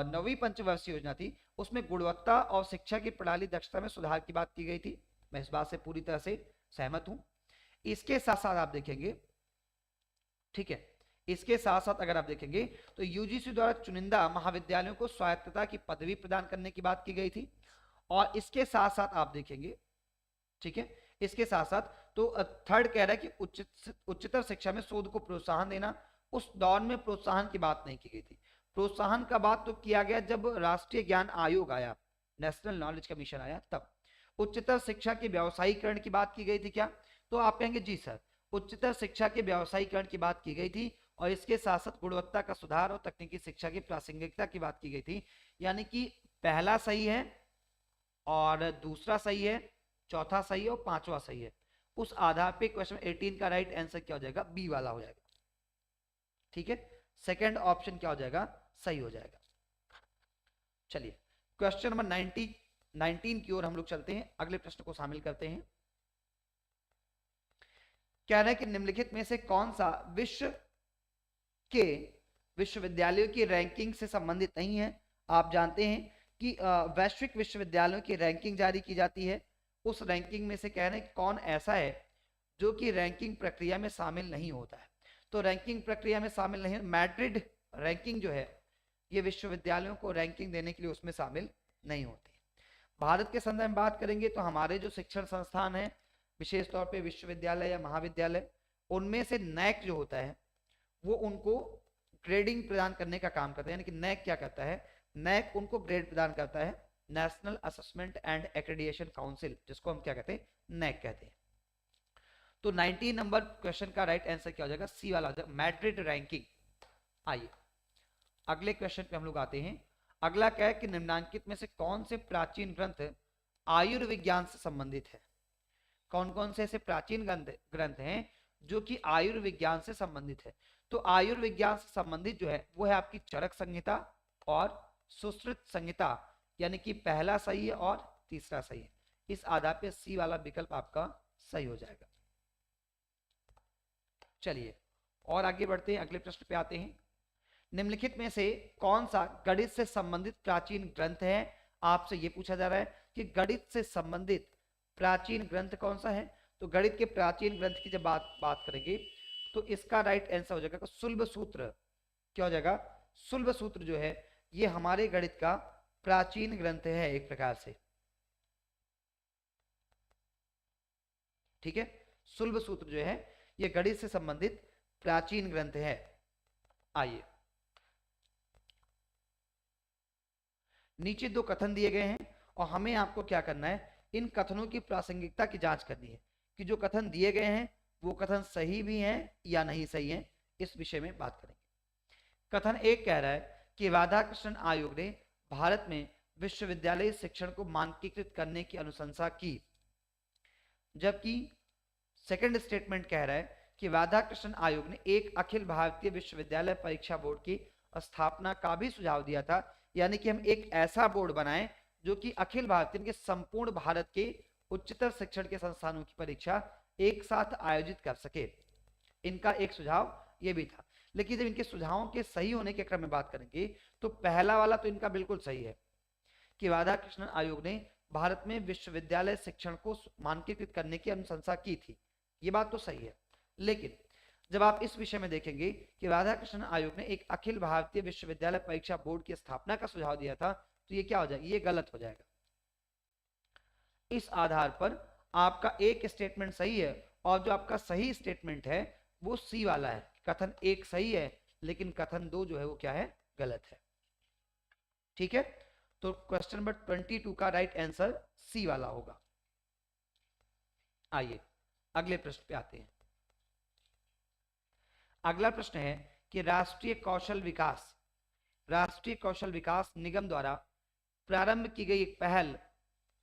[SPEAKER 1] 9वीं पंचवर्षीय योजना थी उसमें गुणवत्ता और शिक्षा की प्रणाली दक्षता में सुधार की बात की गई थी। मैं इस बात से पूरी तरह से सहमत हूं। इसके साथ साथ आप देखेंगे, ठीक है, इसके साथ साथ अगर आप देखेंगे तो यूजीसी द्वारा चुनिंदा महाविद्यालयों को स्वायत्तता की पदवी प्रदान करने की बात की गई थी। और इसके साथ साथ आप देखेंगे, ठीक है, इसके साथ साथ तो थर्ड कह रहा है कि उच्चतर शिक्षा में शोध को प्रोत्साहन देना। उस दौर में प्रोत्साहन की बात नहीं की गई थी। प्रोत्साहन का बात तो किया गया जब राष्ट्रीय ज्ञान आयोग आया, नेशनल नॉलेज कमीशन आया, तब। उच्चतर शिक्षा के व्यावसायीकरण की बात की गई थी क्या? तो आप कहेंगे जी सर, उच्चतर शिक्षा के व्यावसायीकरण की बात की गई थी और इसके साथ साथ गुणवत्ता का सुधार और तकनीकी शिक्षा की प्रासंगिकता की बात की गई थी। यानी कि पहला सही है और दूसरा सही है, चौथा सही है और पांचवा सही है। उस आधार पे क्वेश्चन 18 का राइट आंसर क्या हो जाएगा? बी वाला हो जाएगा। ठीक है, सेकंड ऑप्शन क्या हो जाएगा? सही हो जाएगा। चलिए क्वेश्चन नंबर 19 की ओर हम लोग चलते हैं, अगले प्रश्न को शामिल करते हैं। कह रहा है कि निम्नलिखित में से कौन सा विश्व के विश्वविद्यालयों की रैंकिंग से संबंधित नहीं है? आप जानते हैं कि वैश्विक विश्वविद्यालयों की रैंकिंग जारी की जाती है। उस रैंकिंग में से कह रहे हैं कौन ऐसा है जो कि रैंकिंग प्रक्रिया में शामिल नहीं होता है? तो रैंकिंग प्रक्रिया में शामिल नहीं, मैड्रिड रैंकिंग जो है ये विश्वविद्यालयों को रैंकिंग देने के लिए उसमें शामिल नहीं होती। भारत के संदर्भ में बात करेंगे तो हमारे जो शिक्षण संस्थान है, विशेष तौर पे विश्वविद्यालय या महाविद्यालय, उनमें से नैक जो होता है वो उनको ग्रेडिंग प्रदान करने का काम करता है। यानी कि नैक क्या करता है? नैक उनको ग्रेड प्रदान करता है, national assessment and accreditation council, जिसको हम क्या कहते हैं? नैक कहते हैं। तो 19 नंबर क्वेश्चन का राइट आंसर क्या हो जाएगा? सी वाला हो जाएगा, मैड्रिड रैंकिंग। आइए अगले क्वेश्चन पे हम लोग आते हैं। अगला क्या है कि निम्नांकित में से कौन से प्राचीन ग्रंथ आयुर्विज्ञान से संबंधित है? कौन कौन से ऐसे प्राचीन ग्रंथ हैं जो कि आयुर्विज्ञान से संबंधित है? तो आयुर्विज्ञान से संबंधित जो है वो है आपकी चरक संहिता और सुश्रुत संहिता, यानी कि पहला सही है और तीसरा सही है। इस आधार पे सी वाला विकल्प आपका सही हो जाएगा। चलिए और आगे बढ़ते हैं, अगले प्रश्न पे आते हैं। निम्नलिखित में से कौन सा गणित से संबंधित प्राचीन ग्रंथ है? आपसे यह पूछा जा रहा है कि गणित से संबंधित प्राचीन ग्रंथ कौन सा है? तो गणित के प्राचीन ग्रंथ की जब बात करेंगे तो इसका राइट आंसर हो जाएगा शुल्ब सूत्र। क्या हो जाएगा? शुल्ब सूत्र जो है ये हमारे गणित का प्राचीन ग्रंथ है एक प्रकार से। ठीक है, शुल्ब सूत्र जो है ये गणित से संबंधित प्राचीन ग्रंथ है। आइए नीचे दो कथन दिए गए हैं और हमें आपको क्या करना है? इन कथनों की प्रासंगिकता की जांच करनी है कि जो कथन दिए गए हैं वो कथन सही भी हैं या नहीं सही हैं। इस विषय में बात करेंगे। कथन एक कह रहा है कि राधाकृष्णन आयोग ने भारत में विश्वविद्यालय शिक्षण को मानकीकृत करने की अनुशंसा की, जबकि सेकंड स्टेटमेंट कह रहा है कि राधाकृष्णन आयोग ने एक अखिल भारतीय विश्वविद्यालय परीक्षा बोर्ड की स्थापना का भी सुझाव दिया था। यानी कि हम एक ऐसा बोर्ड बनाएं जो कि अखिल भारतीय के संपूर्ण भारत के उच्चतर शिक्षण के संस्थानों की परीक्षा एक साथ आयोजित कर सके। इनका एक सुझाव ये भी था। लेकिन जब इनके सुझावों के सही होने के क्रम में बात करेंगे तो पहला वाला तो इनका बिल्कुल सही है कि राधाकृष्णन आयोग ने भारत में विश्वविद्यालय शिक्षण को मानकीकृत करने की अनुशंसा की थी, ये बात तो सही है। लेकिन जब आप इस विषय में देखेंगे कि राधाकृष्णन आयोग ने एक अखिल भारतीय विश्वविद्यालय परीक्षा बोर्ड की स्थापना का सुझाव दिया था, तो ये क्या हो जाएगा, ये गलत हो जाएगा। इस आधार पर आपका एक स्टेटमेंट सही है और जो आपका सही स्टेटमेंट है वो सी वाला है, कथन एक सही है लेकिन कथन दो जो है वो क्या है, गलत है। ठीक है, तो क्वेश्चन नंबर 22 का राइट आंसर सी वाला होगा। आइए अगले प्रश्न पे आते हैं। अगला प्रश्न है कि राष्ट्रीय कौशल विकास निगम द्वारा प्रारंभ की गई एक पहल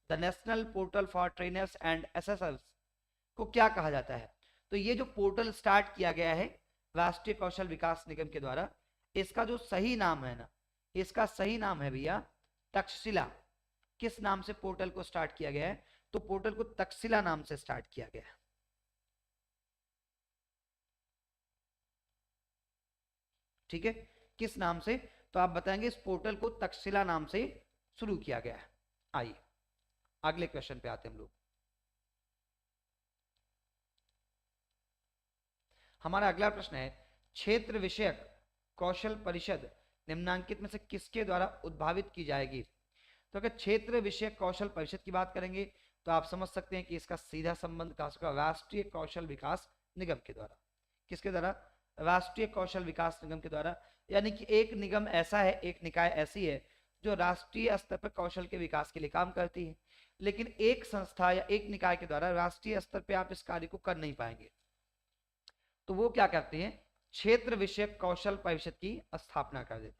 [SPEAKER 1] the national portal for trainers and assessors को क्या कहा जाता है। तो ये जो पोर्टल स्टार्ट किया गया है राष्ट्रीय कौशल विकास निगम के द्वारा, इसका जो सही नाम है ना, इसका सही नाम है भैया तक्षशिला। किस नाम से पोर्टल को स्टार्ट किया गया है, तो पोर्टल को तक्षशिला नाम से स्टार्ट किया गया है। ठीक है, किस नाम से, तो आप बताएंगे इस पोर्टल को तक्षशिला नाम से शुरू किया गया है। आइए अगले क्वेश्चन पे आते हैं हम लोग। हमारा अगला प्रश्न है क्षेत्र विषयक कौशल परिषद निम्नांकित में से किसके द्वारा उद्भावित की जाएगी। तो अगर क्षेत्र विषयक कौशल परिषद की बात करेंगे तो आप समझ सकते हैं कि इसका सीधा संबंध कहां से, राष्ट्रीय कौशल विकास निगम के द्वारा। किसके द्वारा, राष्ट्रीय कौशल विकास निगम के द्वारा। यानी कि एक निगम ऐसा है, एक निकाय ऐसी है जो राष्ट्रीय स्तर पर कौशल के विकास के लिए काम करती है, लेकिन एक संस्था या एक निकाय के द्वारा राष्ट्रीय स्तर पर आप इस कार्य को कर नहीं पाएंगे। तो वो क्या करते हैं, क्षेत्र विषयक कौशल परिषद की स्थापना कर देते हैं।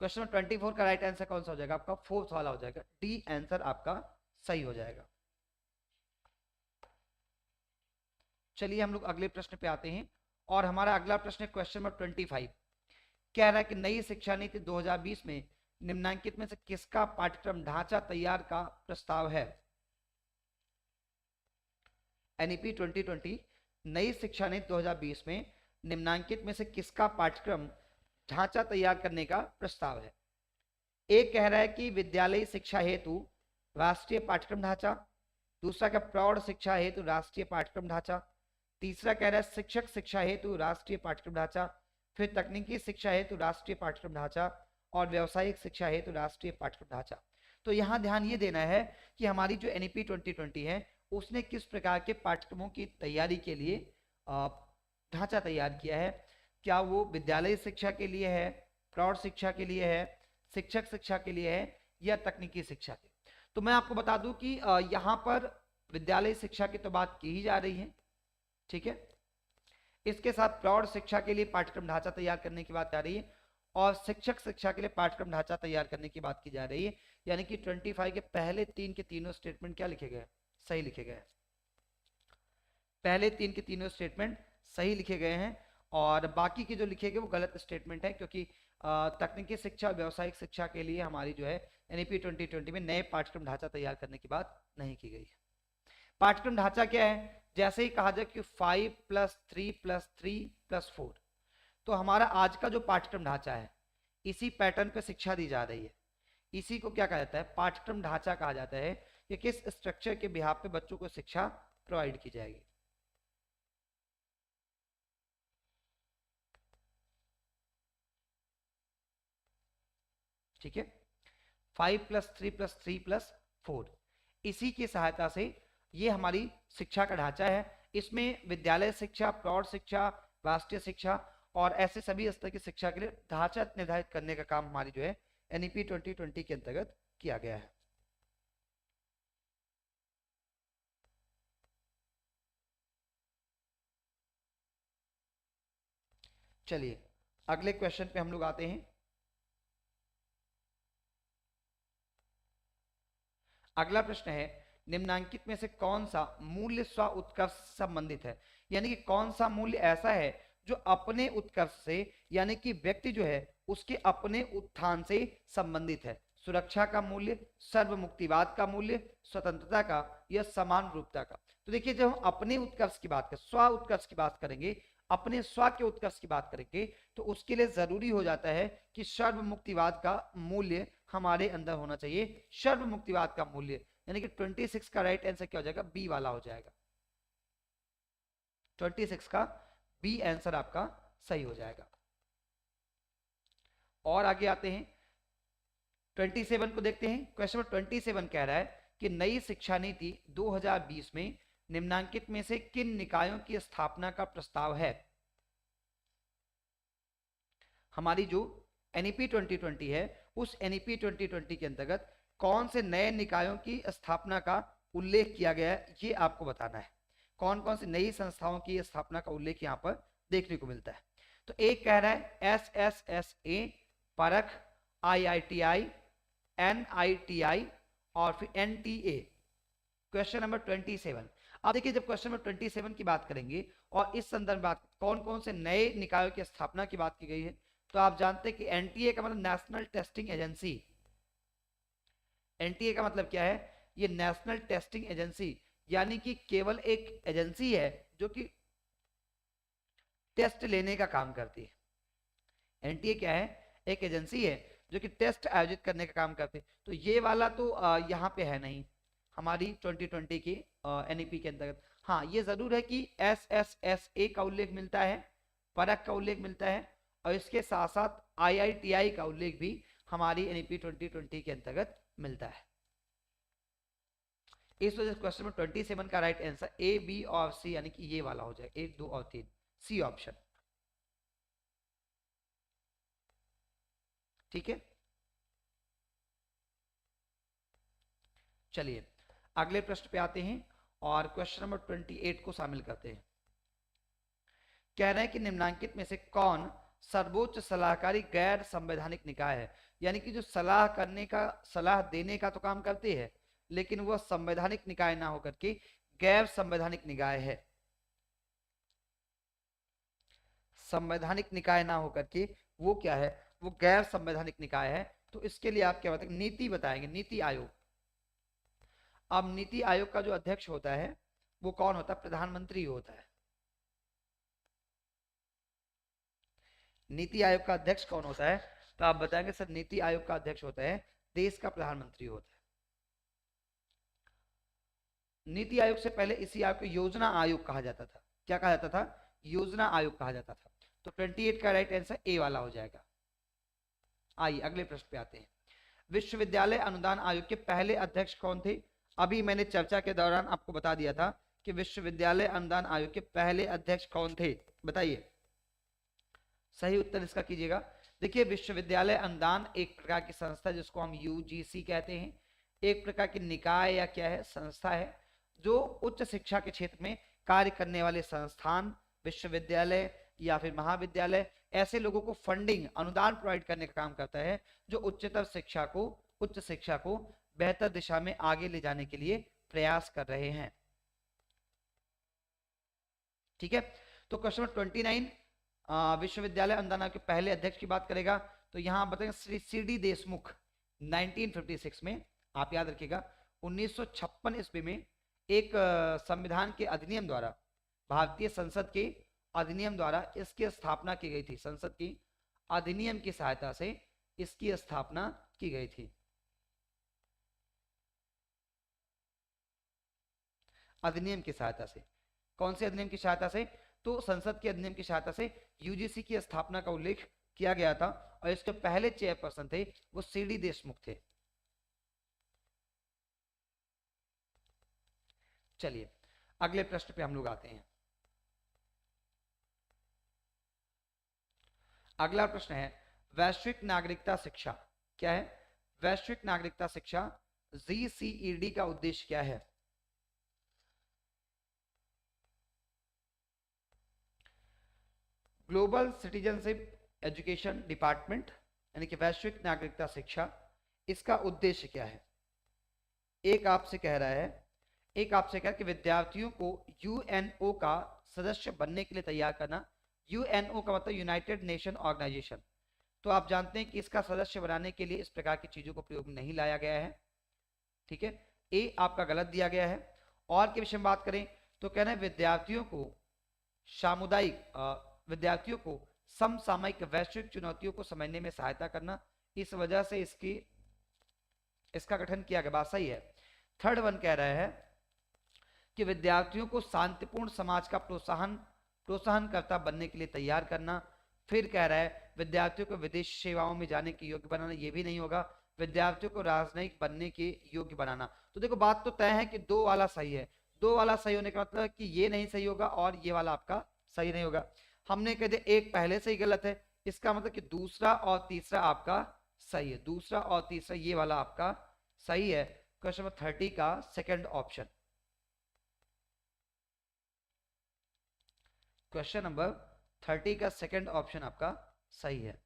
[SPEAKER 1] क्वेश्चन नंबर 24 का राइट आंसर कौन सा हो जाएगा, आपका फोर्थ वाला हो जाएगा, डी आंसर आपका सही हो जाएगा। चलिए हम लोग अगले प्रश्न पे आते हैं और हमारा अगला प्रश्न है क्वेश्चन नंबर 25। कह रहा है कि नई शिक्षा नीति 2020 में निम्नांकित में से किसका पाठ्यक्रम ढांचा तैयार का प्रस्ताव है। एनईपी 2020 नई शिक्षा नीति 2020 में निम्नांकित में से किसका पाठ्यक्रम ढांचा तैयार करने का प्रस्ताव है। एक कह रहा है कि विद्यालयी शिक्षा हेतु राष्ट्रीय पाठ्यक्रम ढांचा, दूसरा क्या प्रौढ़ शिक्षा हेतु राष्ट्रीय पाठ्यक्रम ढांचा, तीसरा कह रहा है शिक्षक शिक्षा हेतु राष्ट्रीय पाठ्यक्रम ढांचा, फिर तकनीकी शिक्षा हेतु राष्ट्रीय पाठ्यक्रम ढांचा और व्यावसायिक शिक्षा हेतु राष्ट्रीय पाठ्यक्रम ढांचा। तो यहाँ ध्यान ये देना है कि हमारी जो एनईपी 2020 है उसने किस प्रकार के पाठ्यक्रमों की तैयारी के लिए ढांचा तैयार किया है। क्या वो विद्यालय शिक्षा के लिए है, प्रौढ़ शिक्षा के लिए है, शिक्षक शिक्षा के लिए है या तकनीकी शिक्षा के। तो मैं आपको बता दूं कि यहाँ पर विद्यालय शिक्षा की तो बात की ही जा रही है, ठीक है। इसके साथ प्रौढ़ शिक्षा के लिए पाठ्यक्रम ढांचा तैयार करने की बात आ रही है और शिक्षक शिक्षा के लिए पाठ्यक्रम ढांचा तैयार करने की बात की जा रही है। यानी कि 25 के पहले तीन के तीनों स्टेटमेंट क्या लिखे गए, सही लिखे गए। पहले तीन के तीनों स्टेटमेंट सही लिखे गए हैं और बाकी के जो लिखे गए वो गलत स्टेटमेंट है, क्योंकि तकनीकी शिक्षा और व्यावसायिक शिक्षा के लिए हमारी जो है एनईपी 2020 में नए पाठ्यक्रम ढांचा तैयार करने की बात नहीं की गई है। पाठ्यक्रम ढांचा क्या है, जैसे ही कहा जाए कि 5+3+3+4, तो हमारा आज का जो पाठ्यक्रम ढांचा है इसी पैटर्न पे शिक्षा दी जा रही है। इसी को क्या कहा जाता है, पाठ्यक्रम ढांचा कहा जाता है कि किस स्ट्रक्चर के बिहाफ पे बच्चों को शिक्षा प्रोवाइड की जाएगी। ठीक है, 5+3+3+4 इसी की सहायता से ये हमारी शिक्षा का ढांचा है। इसमें विद्यालय शिक्षा, प्रौढ़ शिक्षा, राष्ट्रीय शिक्षा और ऐसे सभी स्तर की शिक्षा के लिए ढांचा निर्धारित करने का काम हमारी जो है एनईपी 2020 के अंतर्गत किया गया है। चलिए अगले क्वेश्चन पे हम लोग आते हैं। अगला प्रश्न है निम्नांकित में से कौन सा मूल्य स्व उत्कर्ष से संबंधित है। यानी कि कौन सा मूल्य ऐसा है जो अपने उत्कर्ष से, यानी कि व्यक्ति जो है उसके अपने उत्थान से संबंधित है। सुरक्षा का मूल्य, सर्वमुक्तिवाद का मूल्य, स्वतंत्रता का या समान रूपता का। तो देखिए जब हम अपने उत्कर्ष की बात करें, स्व उत्कर्ष की बात करेंगे, अपने स्व के उत्कर्ष की बात करेंगे, तो उसके लिए जरूरी हो जाता है कि सर्वमुक्तिवाद का मूल्य हमारे अंदर होना चाहिए। सर्वमुक्तिवाद का मूल्य यानी कि 26 का राइट आंसर क्या हो जाएगा, बी वाला हो जाएगा। 26 का बी आंसर आपका सही हो जाएगा। और आगे आते हैं 27 को देखते हैं। क्वेश्चन नंबर 27 कह रहा है कि नई शिक्षा नीति 2020 में निम्नांकित में से किन निकायों की स्थापना का प्रस्ताव है। हमारी जो एनईपी 2020 है, उस एनईपी 2020 के अंतर्गत कौन से नए निकायों की स्थापना का उल्लेख किया गया है, ये आपको बताना है। कौन कौन सी नई संस्थाओं की स्थापना का उल्लेख यहाँ पर देखने को मिलता है। तो एक कह रहा है SSSA, परख, IITI, NITI और फिर NTA। Question number 27। अब देखिए जब क्वेश्चन नंबर 27 की बात करेंगे और इस संदर्भ में कौन कौन से नए निकायों की स्थापना की बात की गई है, तो आप जानते हैं कि NTA का मतलब नेशनल टेस्टिंग एजेंसी। NTA का मतलब क्या है, ये नेशनल टेस्टिंग एजेंसी, यानी कि केवल एक एजेंसी है जो कि टेस्ट लेने का काम करती है। NTA क्या है, एक एजेंसी है जो कि टेस्ट आयोजित करने का काम करते हैं। तो ये वाला तो यहाँ पे है नहीं हमारी 2020 की एनईपी के अंतर्गत। हाँ ये जरूर है कि SSSA का उल्लेख मिलता है, परख का उल्लेख मिलता है, और इसके साथ साथ IITI का उल्लेख भी हमारी एनईपी 2020 के अंतर्गत मिलता है। इस वजह से क्वेश्चन नंबर 27 का राइट आंसर A, B और C यानी कि ये वाला हो जाएगा, 1, 2 और 3, सी ऑप्शन। ठीक है, चलिए अगले प्रश्न पे आते हैं और क्वेश्चन नंबर 28 को शामिल करते हैं। कह रहे हैं कि निम्नांकित में से कौन सर्वोच्च सलाहकारी गैर संवैधानिक निकाय है, यानी कि जो सलाह करने का, सलाह देने का तो काम करते हैं, लेकिन वह संवैधानिक निकाय ना होकर के गैर संवैधानिक निकाय है। संवैधानिक निकाय ना होकर के वो क्या है, वो गैर संवैधानिक निकाय है। तो इसके लिए आप क्या बताएंगे, नीति बताएंगे, नीति आयोग। अब नीति आयोग का जो अध्यक्ष होता है वो कौन होता है, प्रधानमंत्री होता है। नीति आयोग का अध्यक्ष कौन होता है, तो आप बताएंगे सर नीति आयोग का अध्यक्ष होता है देश का प्रधानमंत्री होता है। नीति आयोग से पहले इसी आयोग को योजना आयोग कहा जाता था। क्या कहा जाता था, योजना आयोग कहा जाता था। तो 28 का राइट आंसर ए वाला हो जाएगा। आइए अगले प्रश्न पे आते हैं। विश्वविद्यालय अनुदान आयोग के पहले अध्यक्ष कौन थे। अभी मैंने चर्चा के दौरान आपको बता दिया था कि विश्वविद्यालय अनुदान आयोग के पहले अध्यक्ष कौन थे, बताइए। सही उत्तर इसका कीजिएगा। देखिए विश्वविद्यालय अनुदान एक प्रकार की संस्था जिसको हम यूजीसी कहते हैं, एक प्रकार की निकाय या क्या है, संस्था है जो उच्च शिक्षा के क्षेत्र में कार्य करने वाले संस्थान, विश्वविद्यालय या फिर महाविद्यालय, ऐसे लोगों को फंडिंग, अनुदान प्रोवाइड करने का काम करता है जो उच्चतर शिक्षा को, उच्च शिक्षा को बेहतर दिशा में आगे ले जाने के लिए प्रयास कर रहे हैं। ठीक है, तो क्वेश्चन 29 विश्वविद्यालय अनुदान आयोग के पहले अध्यक्ष की बात करेगा। तो यहां बताएंगे श्री CD देशमुख। 1956 में आप याद रखिएगा 1956 ईस्वी में एक संविधान के अधिनियम द्वारा, भारतीय संसद के अधिनियम द्वारा इसकी स्थापना की गई थी। संसद की अधिनियम की सहायता से इसकी स्थापना की गई थी। अधिनियम की सहायता से, कौन से अधिनियम की सहायता से, तो संसद के अधिनियम की सहायता से यूजीसी की स्थापना का उल्लेख किया गया था और इसके पहले चेयरपर्सन थे वो CD देशमुख थे। चलिए अगले प्रश्न पे हम लोग आते हैं। अगला प्रश्न है वैश्विक नागरिकता शिक्षा। क्या है, वैश्विक नागरिकता शिक्षा GCED का उद्देश्य क्या है। ग्लोबल सिटीजनशिप एजुकेशन डिपार्टमेंट यानी कि वैश्विक नागरिकता शिक्षा, इसका उद्देश्य क्या है। एक आपसे कह रहा है, एक आपसे कह रहा है कि विद्यार्थियों को UNO का सदस्य बनने के लिए तैयार करना। UNO का मतलब यूनाइटेड नेशन ऑर्गेनाइजेशन। तो आप जानते हैं कि इसका सदस्य बनाने के लिए इस प्रकार की चीजों को प्रयोग नहीं लाया गया है। ठीक है, ए आपका गलत दिया गया है। और के विषय में बात करें तो कहना है विद्यार्थियों को समसामयिक वैश्विक चुनौतियों को समझने में सहायता करना, इस वजह से इसका गठन किया गया। बात सही है। थर्ड वन कह रहा है कि विद्यार्थियों को शांतिपूर्ण समाज का प्रोत्साहनकर्ता बनने के लिए तैयार करना। फिर कह रहा है विद्यार्थियों को विदेश सेवाओं में जाने के योग्य बनाना, ये भी नहीं होगा। विद्यार्थियों को राजनयिक बनने के योग्य बनाना। तो देखो बात तो तय है कि दो वाला सही है। दो वाला सही होने का मतलब कि ये नहीं सही होगा और ये वाला आपका सही नहीं होगा। हमने कह दिया एक पहले से ही गलत है, इसका मतलब कि दूसरा और तीसरा आपका सही है। दूसरा और तीसरा ये वाला आपका सही है। क्वेश्चन नंबर 30 का सेकंड ऑप्शन। क्वेश्चन नंबर 30 का सेकंड ऑप्शन आपका सही है।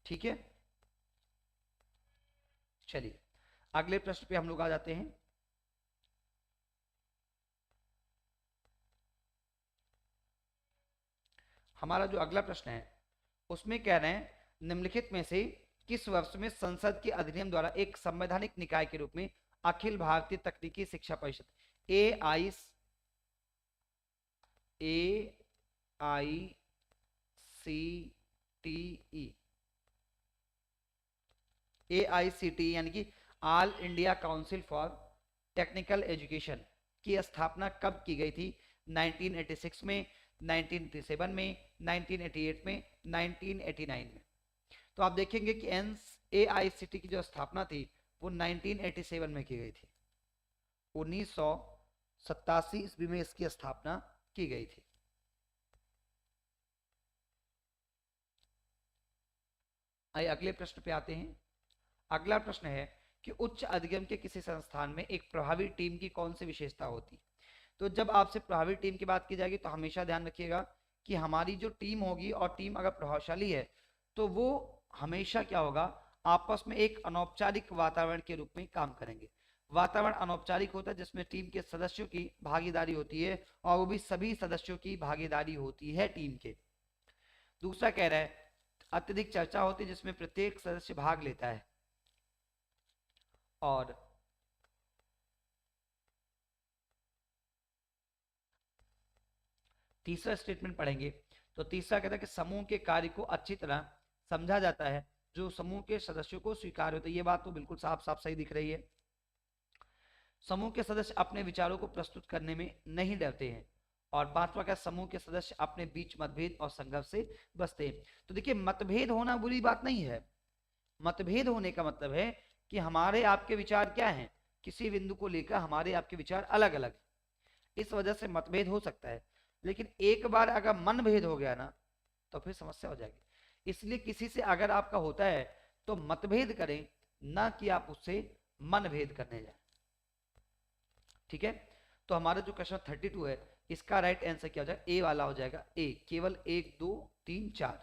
[SPEAKER 1] ठीक है, चलिए अगले प्रश्न पे हम लोग आ जाते हैं। हमारा जो अगला प्रश्न है उसमें कह रहे हैं निम्नलिखित में से किस वर्ष में संसद के अधिनियम द्वारा एक संवैधानिक निकाय के रूप में अखिल भारतीय तकनीकी शिक्षा परिषद AICTE यानी कि all India council for technical education की स्थापना कब की गई थी? 1986 में, 1987 में, 1988 में, 1989 में। तो आप देखेंगे कि AICTE की जो स्थापना थी वो 1987 में की गई थी। 1987 ईस्वी में इसकी स्थापना की गई थी। आइए अगले प्रश्न पे आते हैं। अगला प्रश्न है कि उच्च अधिगम के किसी संस्थान में एक प्रभावी टीम की कौन सी विशेषता होती? तो जब आपसे प्रभावी टीम की बात की जाएगी तो हमेशा ध्यान रखिएगा कि हमारी जो टीम होगी और टीम अगर प्रभावशाली है तो वो हमेशा क्या होगा, आपस में एक अनौपचारिक वातावरण के रूप में काम करेंगे। वातावरण अनौपचारिक होता है जिसमें टीम के सदस्यों की भागीदारी होती है और वो भी सभी सदस्यों की भागीदारी होती है टीम के। दूसरा कह रहा है अत्यधिक चर्चा होती है जिसमें प्रत्येक सदस्य भाग लेता है। और तीसरा स्टेटमेंट पढ़ेंगे तो तीसरा कहता है कि समूह के कार्य को अच्छी तरह समझा जाता है जो समूह के सदस्यों को स्वीकार होता है। ये बात तो बिल्कुल साफ साफ सही दिख रही है। समूह के सदस्य अपने विचारों को प्रस्तुत करने में नहीं डरते हैं। और पांचवा का समूह के सदस्य अपने बीच मतभेद और संघर्ष से बचते हैं। तो देखिए मतभेद होना बुरी बात नहीं है। मतभेद होने का मतलब है कि हमारे आपके विचार क्या हैं, किसी बिंदु को लेकर हमारे आपके विचार अलग अलग, इस वजह से मतभेद हो सकता है। लेकिन एक बार अगर मनभेद हो गया ना तो फिर समस्या हो जाएगी। इसलिए किसी से अगर आपका होता है तो मतभेद करें, ना कि आप उससे मनभेद करने जाए। ठीक है, तो हमारा जो क्वेश्चन 32 है इसका राइट आंसर क्या हो जाएगा? ए वाला हो जाएगा। ए, केवल 1 2 3 4,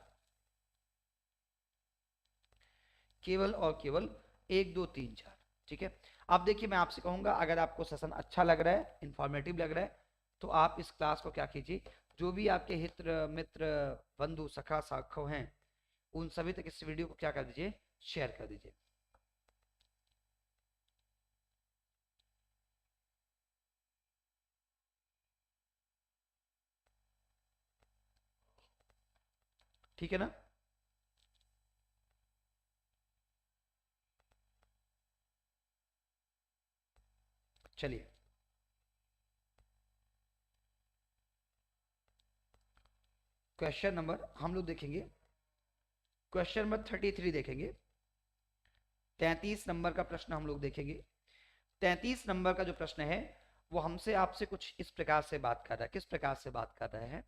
[SPEAKER 1] केवल और केवल 1 2 3 4। ठीक है, अब देखिए मैं आपसे कहूंगा अगर आपको सेशन अच्छा लग रहा है, इंफॉर्मेटिव लग रहा है, तो आप इस क्लास को क्या कीजिए, जो भी आपके हित मित्र बंधु सखा साखो हैं उन सभी तक इस वीडियो को क्या कर दीजिए, शेयर कर दीजिए। ठीक है ना? चलिए क्वेश्चन नंबर हम लोग देखेंगे, क्वेश्चन नंबर 33 देखेंगे। 33 नंबर का प्रश्न हम लोग देखेंगे। 33 नंबर का जो प्रश्न है वो हमसे आपसे कुछ इस प्रकार से बात कर रहा है। किस प्रकार से बात कर रहा है?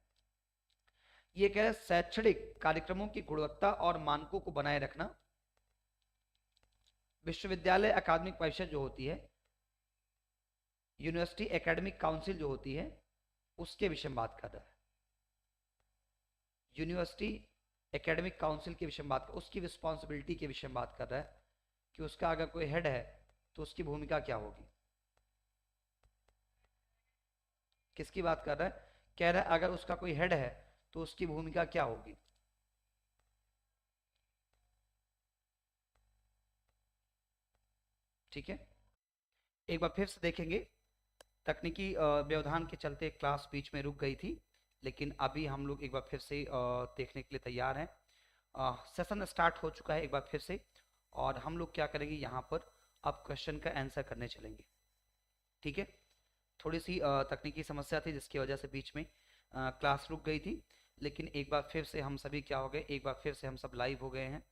[SPEAKER 1] ये कह रहा है शैक्षणिक कार्यक्रमों की गुणवत्ता और मानकों को बनाए रखना, विश्वविद्यालय अकादमिक परिषद जो होती है, यूनिवर्सिटी एकेडमिक काउंसिल जो होती है, उसके विषय में बात कर रहा है। यूनिवर्सिटी एकेडमिक काउंसिल के विषय में बात कर, उसकी रिस्पॉन्सिबिलिटी के विषय में बात कर रहा है कि उसका अगर कोई हेड है तो उसकी भूमिका क्या होगी। किसकी बात कर रहा है? कह रहा है अगर उसका कोई हेड है तो उसकी भूमिका क्या होगी। ठीक है, एक बार फिर से देखेंगे। तकनीकी व्यवधान के चलते क्लास बीच में रुक गई थी, लेकिन अभी हम लोग एक बार फिर से देखने के लिए तैयार हैं। सेशन स्टार्ट हो चुका है एक बार फिर से, और हम लोग क्या करेंगे यहाँ पर अब क्वेश्चन का आंसर करने चलेंगे। ठीक है, थोड़ी सी तकनीकी समस्या थी जिसकी वजह से बीच में क्लास रुक गई थी, लेकिन एक बार फिर से हम सभी क्या हो गए, एक बार फिर से हम सब लाइव हो गए हैं।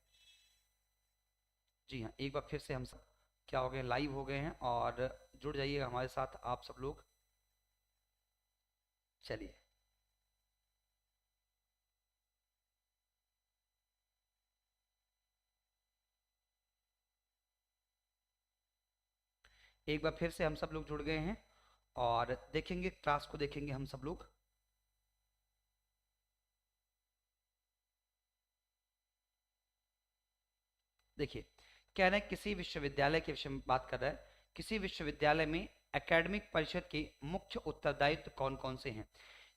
[SPEAKER 1] जी हाँ, एक बार फिर से हम सब क्या हो गए, लाइव हो गए हैं, और जुड़ जाइएगा हमारे साथ आप सब लोग। चलिए, एक बार फिर से हम सब लोग जुड़ गए हैं और देखेंगे, क्लास को देखेंगे हम सब लोग। देखिए, कह रहे हैं किसी विश्वविद्यालय के विषय में बात कर रहा है, किसी विश्वविद्यालय में एकेडमिक परिषद के मुख्य उत्तरदायित्व कौन कौन से हैं।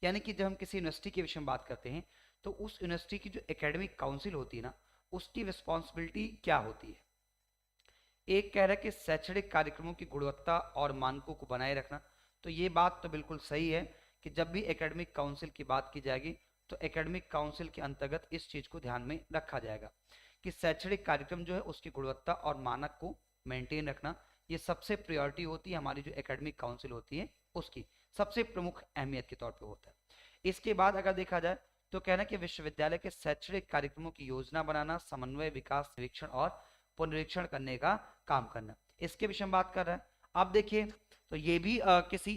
[SPEAKER 1] यानी कि जब हम किसी यूनिवर्सिटी के विषय में बात करते हैं तो उस यूनिवर्सिटी की जो एकेडमिक काउंसिल होती है ना, उसकी रिस्पॉन्सिबिलिटी क्या होती है। एक कह रहा है कि शैक्षणिक कार्यक्रमों की गुणवत्ता और मानकों को बनाए रखना। तो ये बात तो बिल्कुल सही है कि जब भी एकेडमिक काउंसिल की बात की जाएगी तो एकेडमिक काउंसिल के अंतर्गत इस चीज को ध्यान में रखा जाएगा कि शैक्षणिक कार्यक्रम जो है उसकी गुणवत्ता और मानक को मेंटेन रखना, ये सबसे प्रायोरिटी होती है हमारी जो एकेडमिक काउंसिल होती है उसकी सबसे प्रमुख अहमियत के तौर पर होता है। इसके बाद अगर देखा जाए तो कहना कि विश्वविद्यालय के शैक्षणिक कार्यक्रमों की योजना बनाना, समन्वय, विकास, निरीक्षण और पुनरीक्षण करने का काम करना, इसके विषय में बात कर रहा है। अब देखिए, तो ये भी किसी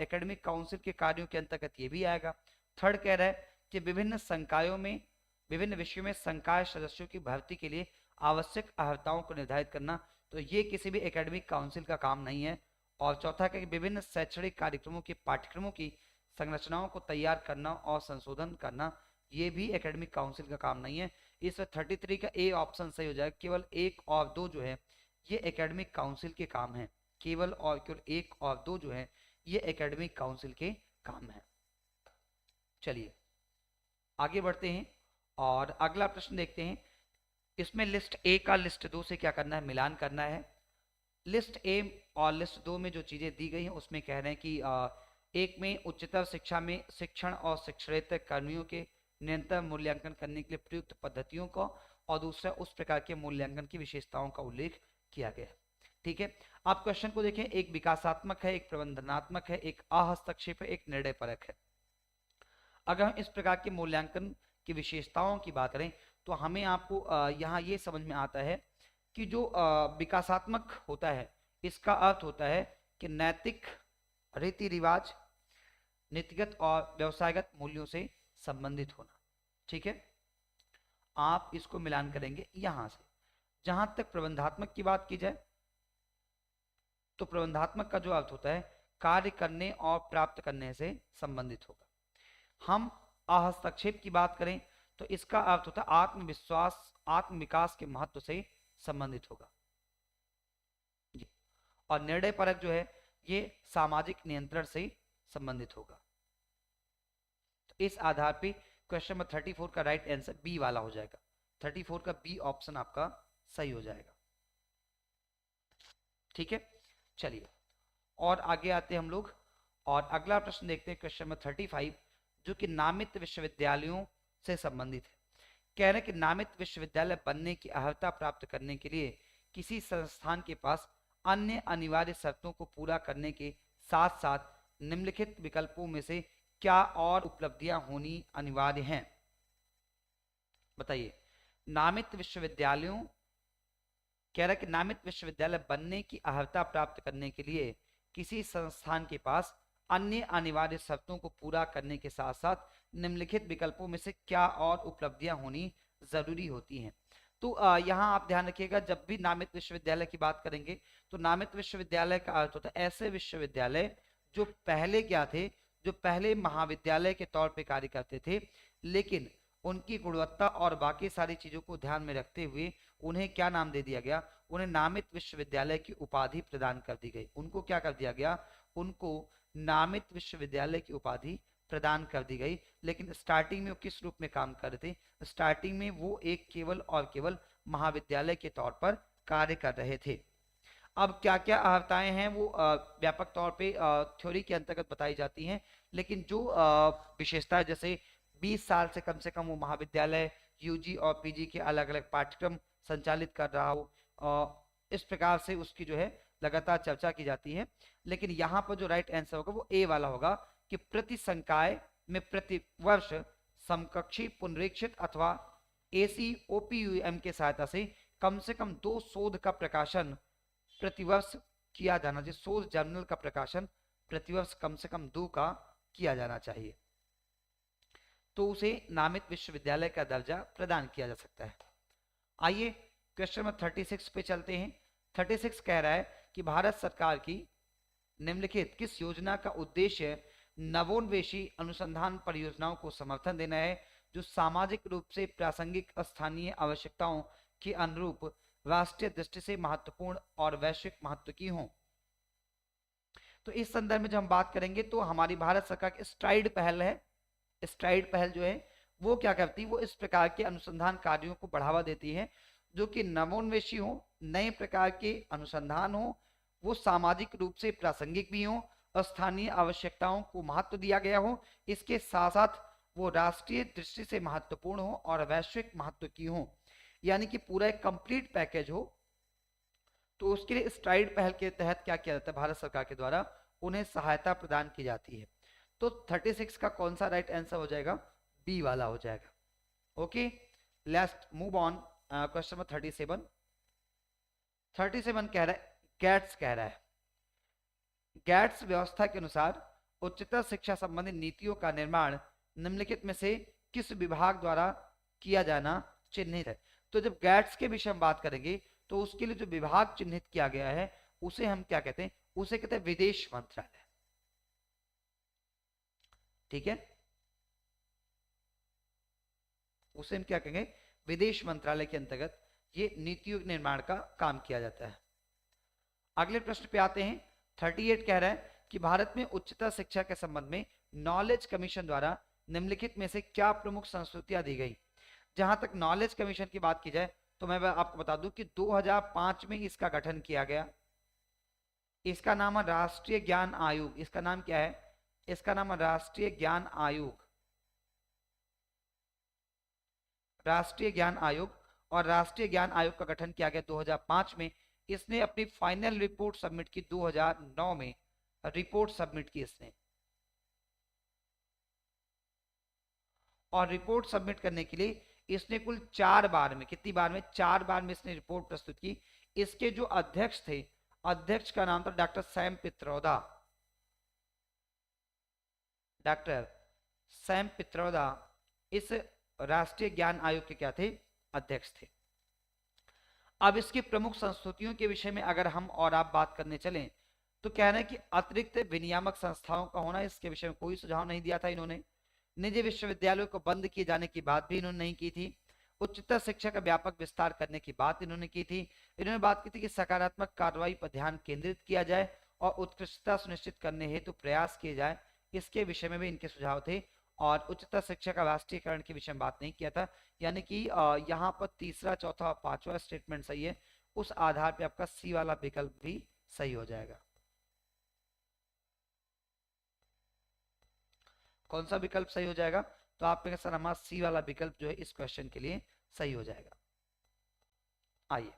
[SPEAKER 1] एकेडमिक काउंसिल के कार्यों के अंतर्गत ये भी आएगा। थर्ड कह रहा है कि विभिन्न संकायों में, विभिन्न विषयों में संकाय सदस्यों की भर्ती के लिए आवश्यक अर्हताओं को निर्धारित करना, तो ये किसी भी एकेडमिक काउंसिल का काम नहीं है। और चौथा कि विभिन्न शैक्षणिक कार्यक्रमों के पाठ्यक्रमों की संरचनाओं को तैयार करना और संशोधन करना, ये भी एकेडमिक काउंसिल का काम नहीं है। इस 33 का ए ऑप्शन सही हो जाएगा। केवल एक और दो जो है ये एकेडमिक काउंसिल के काम है, केवल और केवल एक और दो जो है ये एकेडमिक काउंसिल के काम है। चलिए आगे बढ़ते हैं और अगला प्रश्न देखते हैं। इसमें लिस्ट ए का लिस्ट दो से क्या करना है, मिलान करना है। लिस्ट ए और लिस्ट दो में जो चीजें दी गई हैं उसमें कह रहे हैं कि एक में उच्चतर शिक्षा में शिक्षण और शिक्षणेतर कर्मियों के निरंतर मूल्यांकन करने के लिए प्रयुक्त पद्धतियों का, और दूसरा उस प्रकार के मूल्यांकन की विशेषताओं का उल्लेख किया गया है। ठीक है, आप क्वेश्चन को देखें, एक विकासात्मक है, एक प्रबंधनात्मक है, एक अहस्तक्षेप है, एक निर्णय परक है। अगर हम इस प्रकार के मूल्यांकन की विशेषताओं की बात करें तो हमें आपको यहाँ ये समझ में आता है कि जो विकासात्मक होता है इसका अर्थ होता है कि नैतिक, रीति रिवाज, नीतिगत और व्यवसायगत मूल्यों से संबंधित होना। ठीक है, आप इसको मिलान करेंगे यहां से। जहां तक प्रबंधात्मक की बात की जाए तो प्रबंधात्मक का जो अर्थ होता है कार्य करने और प्राप्त करने से संबंधित होगा। हम अहस्तक्षेप की बात करें तो इसका अर्थ होता है आत्मविश्वास, आत्म विकास के महत्व से संबंधित होगा। और निर्णय परक जो है ये सामाजिक नियंत्रण से संबंधित होगा। तो इस आधार पे क्वेश्चन नंबर 34 का राइट आंसर बी वाला हो जाएगा। 34 का बी ऑप्शन आपका सही हो जाएगा। ठीक है, चलिए और आगे आते हैं हम लोग और अगला प्रश्न देखते हैं, क्वेश्चन नंबर 35 जो कि नामित विश्वविद्यालयों से संबंधित है। कह रहे हैं कि नामित विश्वविद्यालय बनने की अर्हता प्राप्त करने के लिए किसी संस्थान के पास अन्य अनिवार्य शर्तों को पूरा करने के साथ साथ निम्नलिखित विकल्पों में से क्या और उपलब्धियां होनी अनिवार्य हैं। बताइए, नामित विश्वविद्यालयों, कह रहा है कि नामित विश्वविद्यालय बनने की अर्हता प्राप्त करने के लिए किसी संस्थान के पास अन्य अनिवार्य शर्तों को पूरा करने के साथ साथ निम्नलिखित विकल्पों में से क्या और उपलब्धियां होनी जरूरी होती हैं। तो यहाँ आप ध्यान रखिएगा, जब भी नामित विश्वविद्यालय की बात करेंगे तो नामित विश्वविद्यालय का अर्थ होता है ऐसे विश्वविद्यालय जो पहले क्या थे, जो पहले महाविद्यालय के तौर पे कार्य करते थे, लेकिन उनकी गुणवत्ता और बाकी सारी चीजों को ध्यान में रखते हुए उन्हें क्या नाम दे दिया गया, उन्हें नामित विश्वविद्यालय की उपाधि प्रदान कर दी गई। उनको क्या कर दिया गया, उनको नामित विश्वविद्यालय की उपाधि प्रदान कर दी गई। लेकिन स्टार्टिंग में वो किस रूप में काम कर रहे थे, स्टार्टिंग में वो एक केवल और केवल महाविद्यालय के तौर पर कार्य कर रहे थे। अब क्या क्या अर्हताएं हैं वो व्यापक तौर पे थ्योरी के अंतर्गत बताई जाती हैं, लेकिन जो विशेषता है, जैसे 20 साल से कम वो महाविद्यालय यूजी और पीजी के अलग अलग पाठ्यक्रम संचालित कर रहा हो, इस प्रकार से उसकी जो है लगातार चर्चा की जाती है। लेकिन यहाँ पर जो राइट आंसर होगा वो ए वाला होगा कि प्रति संकाय में प्रति वर्ष समकक्षी पुनरीक्षित अथवा ACOPUM के सहायता से कम 2 शोध का प्रकाशन प्रतिवर्ष किया जाना चाहिए। शोध जर्नल का प्रकाशन प्रतिवर्ष कम से कम 2 का किया जाना चाहिए, तो उसे नामित विश्वविद्यालय का दर्जा प्रदान किया जा सकता है। आइए क्वेश्चन नंबर 36 पे चलते हैं। 36 कह रहा है कि भारत सरकार की निम्नलिखित किस योजना का उद्देश्य नवोन्वेषी अनुसंधान परियोजनाओं को समर्थन देना है जो सामाजिक रूप से प्रासंगिक स्थानीय आवश्यकताओं के अनुरूप राष्ट्रीय दृष्टि से महत्वपूर्ण और वैश्विक महत्व की हों। तो इस संदर्भ में जब हम बात करेंगे तो हमारी भारत सरकार की स्ट्राइड पहल है। स्ट्राइड पहल जो है वो क्या करती है, वो इस प्रकार के अनुसंधान कार्यों को बढ़ावा देती है जो कि नवोन्वेषी हो, नए प्रकार के अनुसंधान हो, वो सामाजिक रूप से प्रासंगिक भी हो, स्थानीय आवश्यकताओं को महत्व दिया गया हो, इसके साथ साथ वो राष्ट्रीय दृष्टि से महत्वपूर्ण हो और वैश्विक महत्व की हो, यानी कि पूरा एक कंप्लीट पैकेज हो। तो उसके लिए स्ट्राइड पहल के तहत क्या किया जाता है, भारत सरकार के द्वारा उन्हें सहायता प्रदान की जाती है। तो 36 का कौन सा राइट आंसर हो जाएगा, बी वाला हो जाएगा। Okay, let's move on. Question number 37 कह रहा है, गैट्स कह रहा है, गैट्स व्यवस्था के अनुसार उच्चतर शिक्षा संबंधी नीतियों का निर्माण निम्नलिखित में से किस विभाग द्वारा किया जाना चिन्हित है। तो जब गैट्स के विषय में बात करेंगे तो उसके लिए जो विभाग चिन्हित किया गया है उसे हम क्या कहते हैं, उसे कहते हैं विदेश मंत्रालय। ठीक है, उसे हम क्या कहेंगे, विदेश मंत्रालय के अंतर्गत ये नीतियों के निर्माण का काम किया जाता है। अगले प्रश्न पे आते हैं। 38 कह रहा है कि भारत में उच्चतर शिक्षा के संबंध में नॉलेज कमीशन द्वारा निम्नलिखित में से क्या प्रमुख संस्तुतियां दी गई। जहां तक नॉलेज कमीशन की बात की जाए तो मैं आपको बता दूं कि 2005 में इसका गठन किया गया। इसका नाम है राष्ट्रीय ज्ञान आयोग। इसका नाम क्या है, इसका नाम है राष्ट्रीय ज्ञान आयोग। राष्ट्रीय ज्ञान आयोग, और राष्ट्रीय ज्ञान आयोग का गठन किया गया 2005 में। इसने अपनी फाइनल रिपोर्ट सबमिट की 2009 में, रिपोर्ट सबमिट की इसने, और रिपोर्ट सबमिट करने के लिए इसने कुल 4 बार में, कितनी बार में, 4 बार में इसने रिपोर्ट प्रस्तुत की। इसके जो अध्यक्ष थे, अध्यक्ष का नाम था doctor Sam Pitroda. Doctor Sam Pitroda इस राष्ट्रीय ज्ञान आयोग के क्या थे, अध्यक्ष थे। अब इसकी प्रमुख संस्तुतियों के विषय में अगर हम और आप बात करने चलें तो कहना है कि अतिरिक्त विनियामक संस्थाओं का होना, इसके विषय में कोई सुझाव नहीं दिया था इन्होंने। निजी विश्वविद्यालयों को बंद किए जाने की बात भी इन्होंने नहीं की थी। उच्चतर शिक्षा का व्यापक विस्तार करने की बात इन्होंने की थी। इन्होंने बात की थी कि सकारात्मक कार्रवाई पर ध्यान केंद्रित किया जाए और उत्कृष्टता सुनिश्चित करने हेतु प्रयास किए जाए, इसके विषय में भी इनके सुझाव थे। और उच्चतर शिक्षा का राष्ट्रीयकरण के विषय में बात नहीं किया था। यानी कि यहाँ पर तीसरा, चौथा और पांचवा स्टेटमेंट सही है, उस आधार पे आपका सी वाला विकल्प भी सही हो जाएगा। कौन सा विकल्प सही हो जाएगा, तो आप सर हमारा सी वाला विकल्प जो है इस क्वेश्चन के लिए सही हो जाएगा। आइए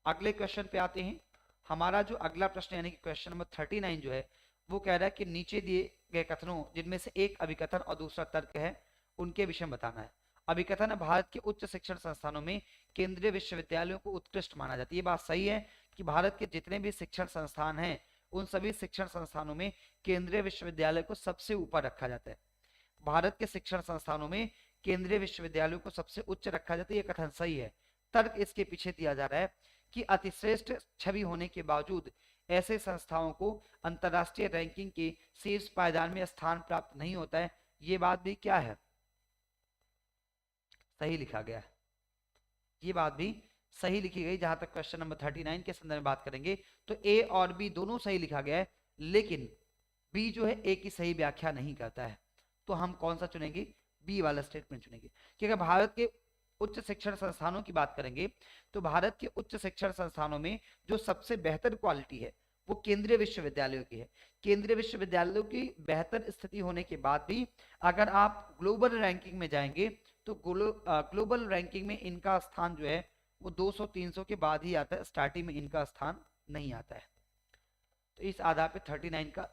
[SPEAKER 1] अगले क्वेश्चन पे आते हैं। हमारा जो अगला प्रश्न यानी कि क्वेश्चन नंबर 39 जो है वो कह रहा है कि नीचे दिए गए कथनों जिनमें से एक अभिकथन और दूसरा तर्क है, उनके विषय में बताना है। अभिकथन है, भारत के उच्च शिक्षण संस्थानों में केंद्रीय विश्वविद्यालयों को उत्कृष्ट माना जाता है। ये बात सही है कि भारत के जितने भी शिक्षण संस्थान हैं उन सभी शिक्षण संस्थानों में केंद्रीय विश्वविद्यालय को सबसे ऊपर रखा जाता है। भारत के शिक्षण संस्थानों में केंद्रीय विश्वविद्यालयों को सबसे उच्च रखा जाता है, ये कथन सही है। तर्क इसके पीछे दिया जा रहा है कि अतिश्रेष्ठ छवि होने के बावजूद ऐसे संस्थाओं को अंतरराष्ट्रीय रैंकिंग के शीर्ष पायदान में स्थान प्राप्त नहीं होता है। ये बात भी क्या है, सही लिखा गया है। ये बात भी सही लिखी गई। जहां तक क्वेश्चन नंबर 39 के संदर्भ में बात करेंगे तो ए और बी दोनों सही लिखा गया है, लेकिन बी जो है ए की सही व्याख्या नहीं करता है। तो हम कौन सा चुनेंगे, बी वाला स्टेटमेंट चुनेंगे। कि अगर भारत के उच्च शिक्षण संस्थानों की बात करेंगे तो भारत के उच्च शिक्षण संस्थानों में जो सबसे बेहतर क्वालिटी है वो केंद्रीय विश्वविद्यालयों की है। केंद्रीय विश्वविद्यालयों की बेहतर स्थिति होने के बाद भी अगर आप ग्लोबल रैंकिंग में जाएंगे तो ग्लोबल रैंकिंग में इनका स्थान जो है वो 200-300 के बाद ही आता है, स्टार्टिंग में इनका स्थान नहीं आता है। तो इस आधार पे 39 का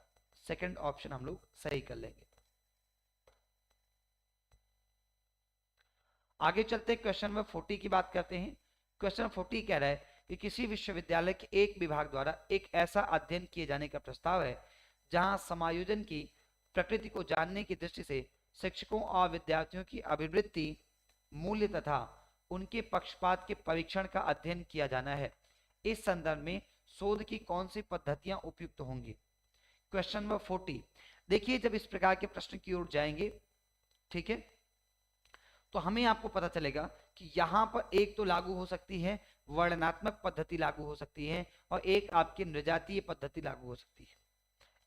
[SPEAKER 1] सेकंड ऑप्शन हम लोग सही कर लेंगे। आगे चलते क्वेश्चन नंबर 40 की बात करते हैं। क्वेश्चन 40 कह रहा है कि किसी विश्वविद्यालय के एक विभाग द्वारा एक ऐसा अध्ययन किए जाने का प्रस्ताव है जहां समायोजन की प्रकृति को जानने की दृष्टि से शिक्षकों और विद्यार्थियों की अभिवृत्ति, मूल्य तथा उनके पक्षपात के परीक्षण का अध्ययन किया जाना है। इस संदर्भ में शोध की कौन सी पद्धतियां उपयुक्त होंगी। क्वेश्चन नंबर 40 देखिए, जब इस प्रकार के प्रश्न की ओर जाएंगे, ठीक है, तो हमें आपको पता चलेगा कि यहाँ पर एक तो लागू हो सकती है वर्णनात्मक पद्धति लागू हो सकती है और एक आपकी नृजातीय पद्धति लागू हो सकती है।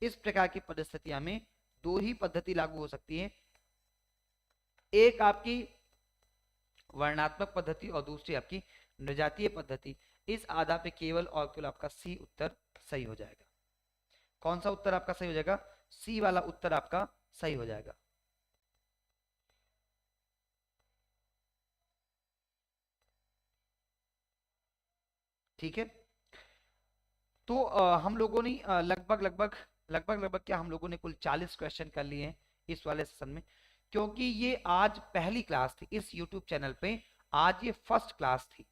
[SPEAKER 1] इस प्रकार की परिस्थितियां में दो ही पद्धति लागू हो सकती है, एक आपकी वर्णनात्मक पद्धति और दूसरी आपकी नृजातीय पद्धति। इस आधार पे केवल और केवल आपका सी उत्तर सही हो जाएगा। कौन सा उत्तर आपका सही हो जाएगा? सी वाला उत्तर आपका सही हो जाएगा। ठीक है, तो हम लोगों ने लगभग क्या हम लोगों ने कुल 40 क्वेश्चन कर लिए हैं इस वाले सेशन में, क्योंकि ये आज पहली क्लास थी इस YouTube चैनल पे। आज ये फर्स्ट क्लास थी,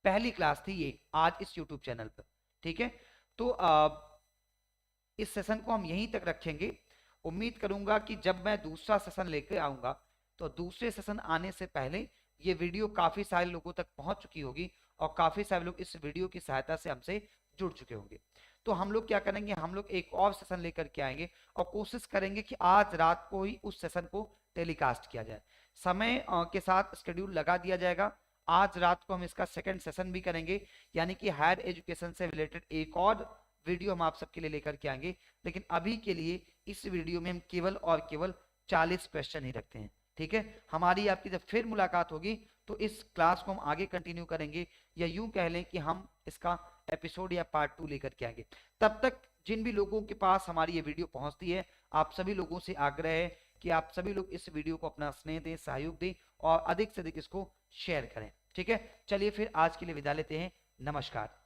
[SPEAKER 1] पहली क्लास थी ये आज इस YouTube चैनल पर। ठीक है, तो इस सेशन को हम यहीं तक रखेंगे। उम्मीद करूंगा कि जब मैं दूसरा सेशन लेकर आऊंगा तो दूसरे सेशन आने से पहले ये वीडियो काफी सारे लोगों तक पहुंच चुकी होगी और काफी सारे लोग इस वीडियो की सहायता से हमसे जुड़ चुके होंगे। तो हम लोग क्या करेंगे, हम लोग एक और सेशन लेकर के आएंगे और कोशिश करेंगे कि आज रात को ही उस सेशन को टेलीकास्ट किया जाए। समय के साथ शेड्यूल लगा दिया जाएगा। आज रात को हम इसका सेकंड सेशन भी करेंगे, यानी कि हायर एजुकेशन से रिलेटेड एक और वीडियो हम आप सबके लिए लेकर के आएंगे। लेकिन अभी के लिए इस वीडियो में हम केवल और केवल 40 क्वेश्चन ही रखते हैं। ठीक है, हमारी आपकी जब फिर मुलाकात होगी तो इस क्लास को हम आगे कंटिन्यू करेंगे, या यूं कह लें कि हम इसका एपिसोड या पार्ट 2 लेकर के आएंगे। तब तक जिन भी लोगों के पास हमारी ये वीडियो पहुंचती है, आप सभी लोगों से आग्रह है कि आप सभी लोग इस वीडियो को अपना स्नेह दें, सहयोग दें और अधिक से अधिक इसको शेयर करें। ठीक है, चलिए फिर आज के लिए विदा लेते हैं। नमस्कार।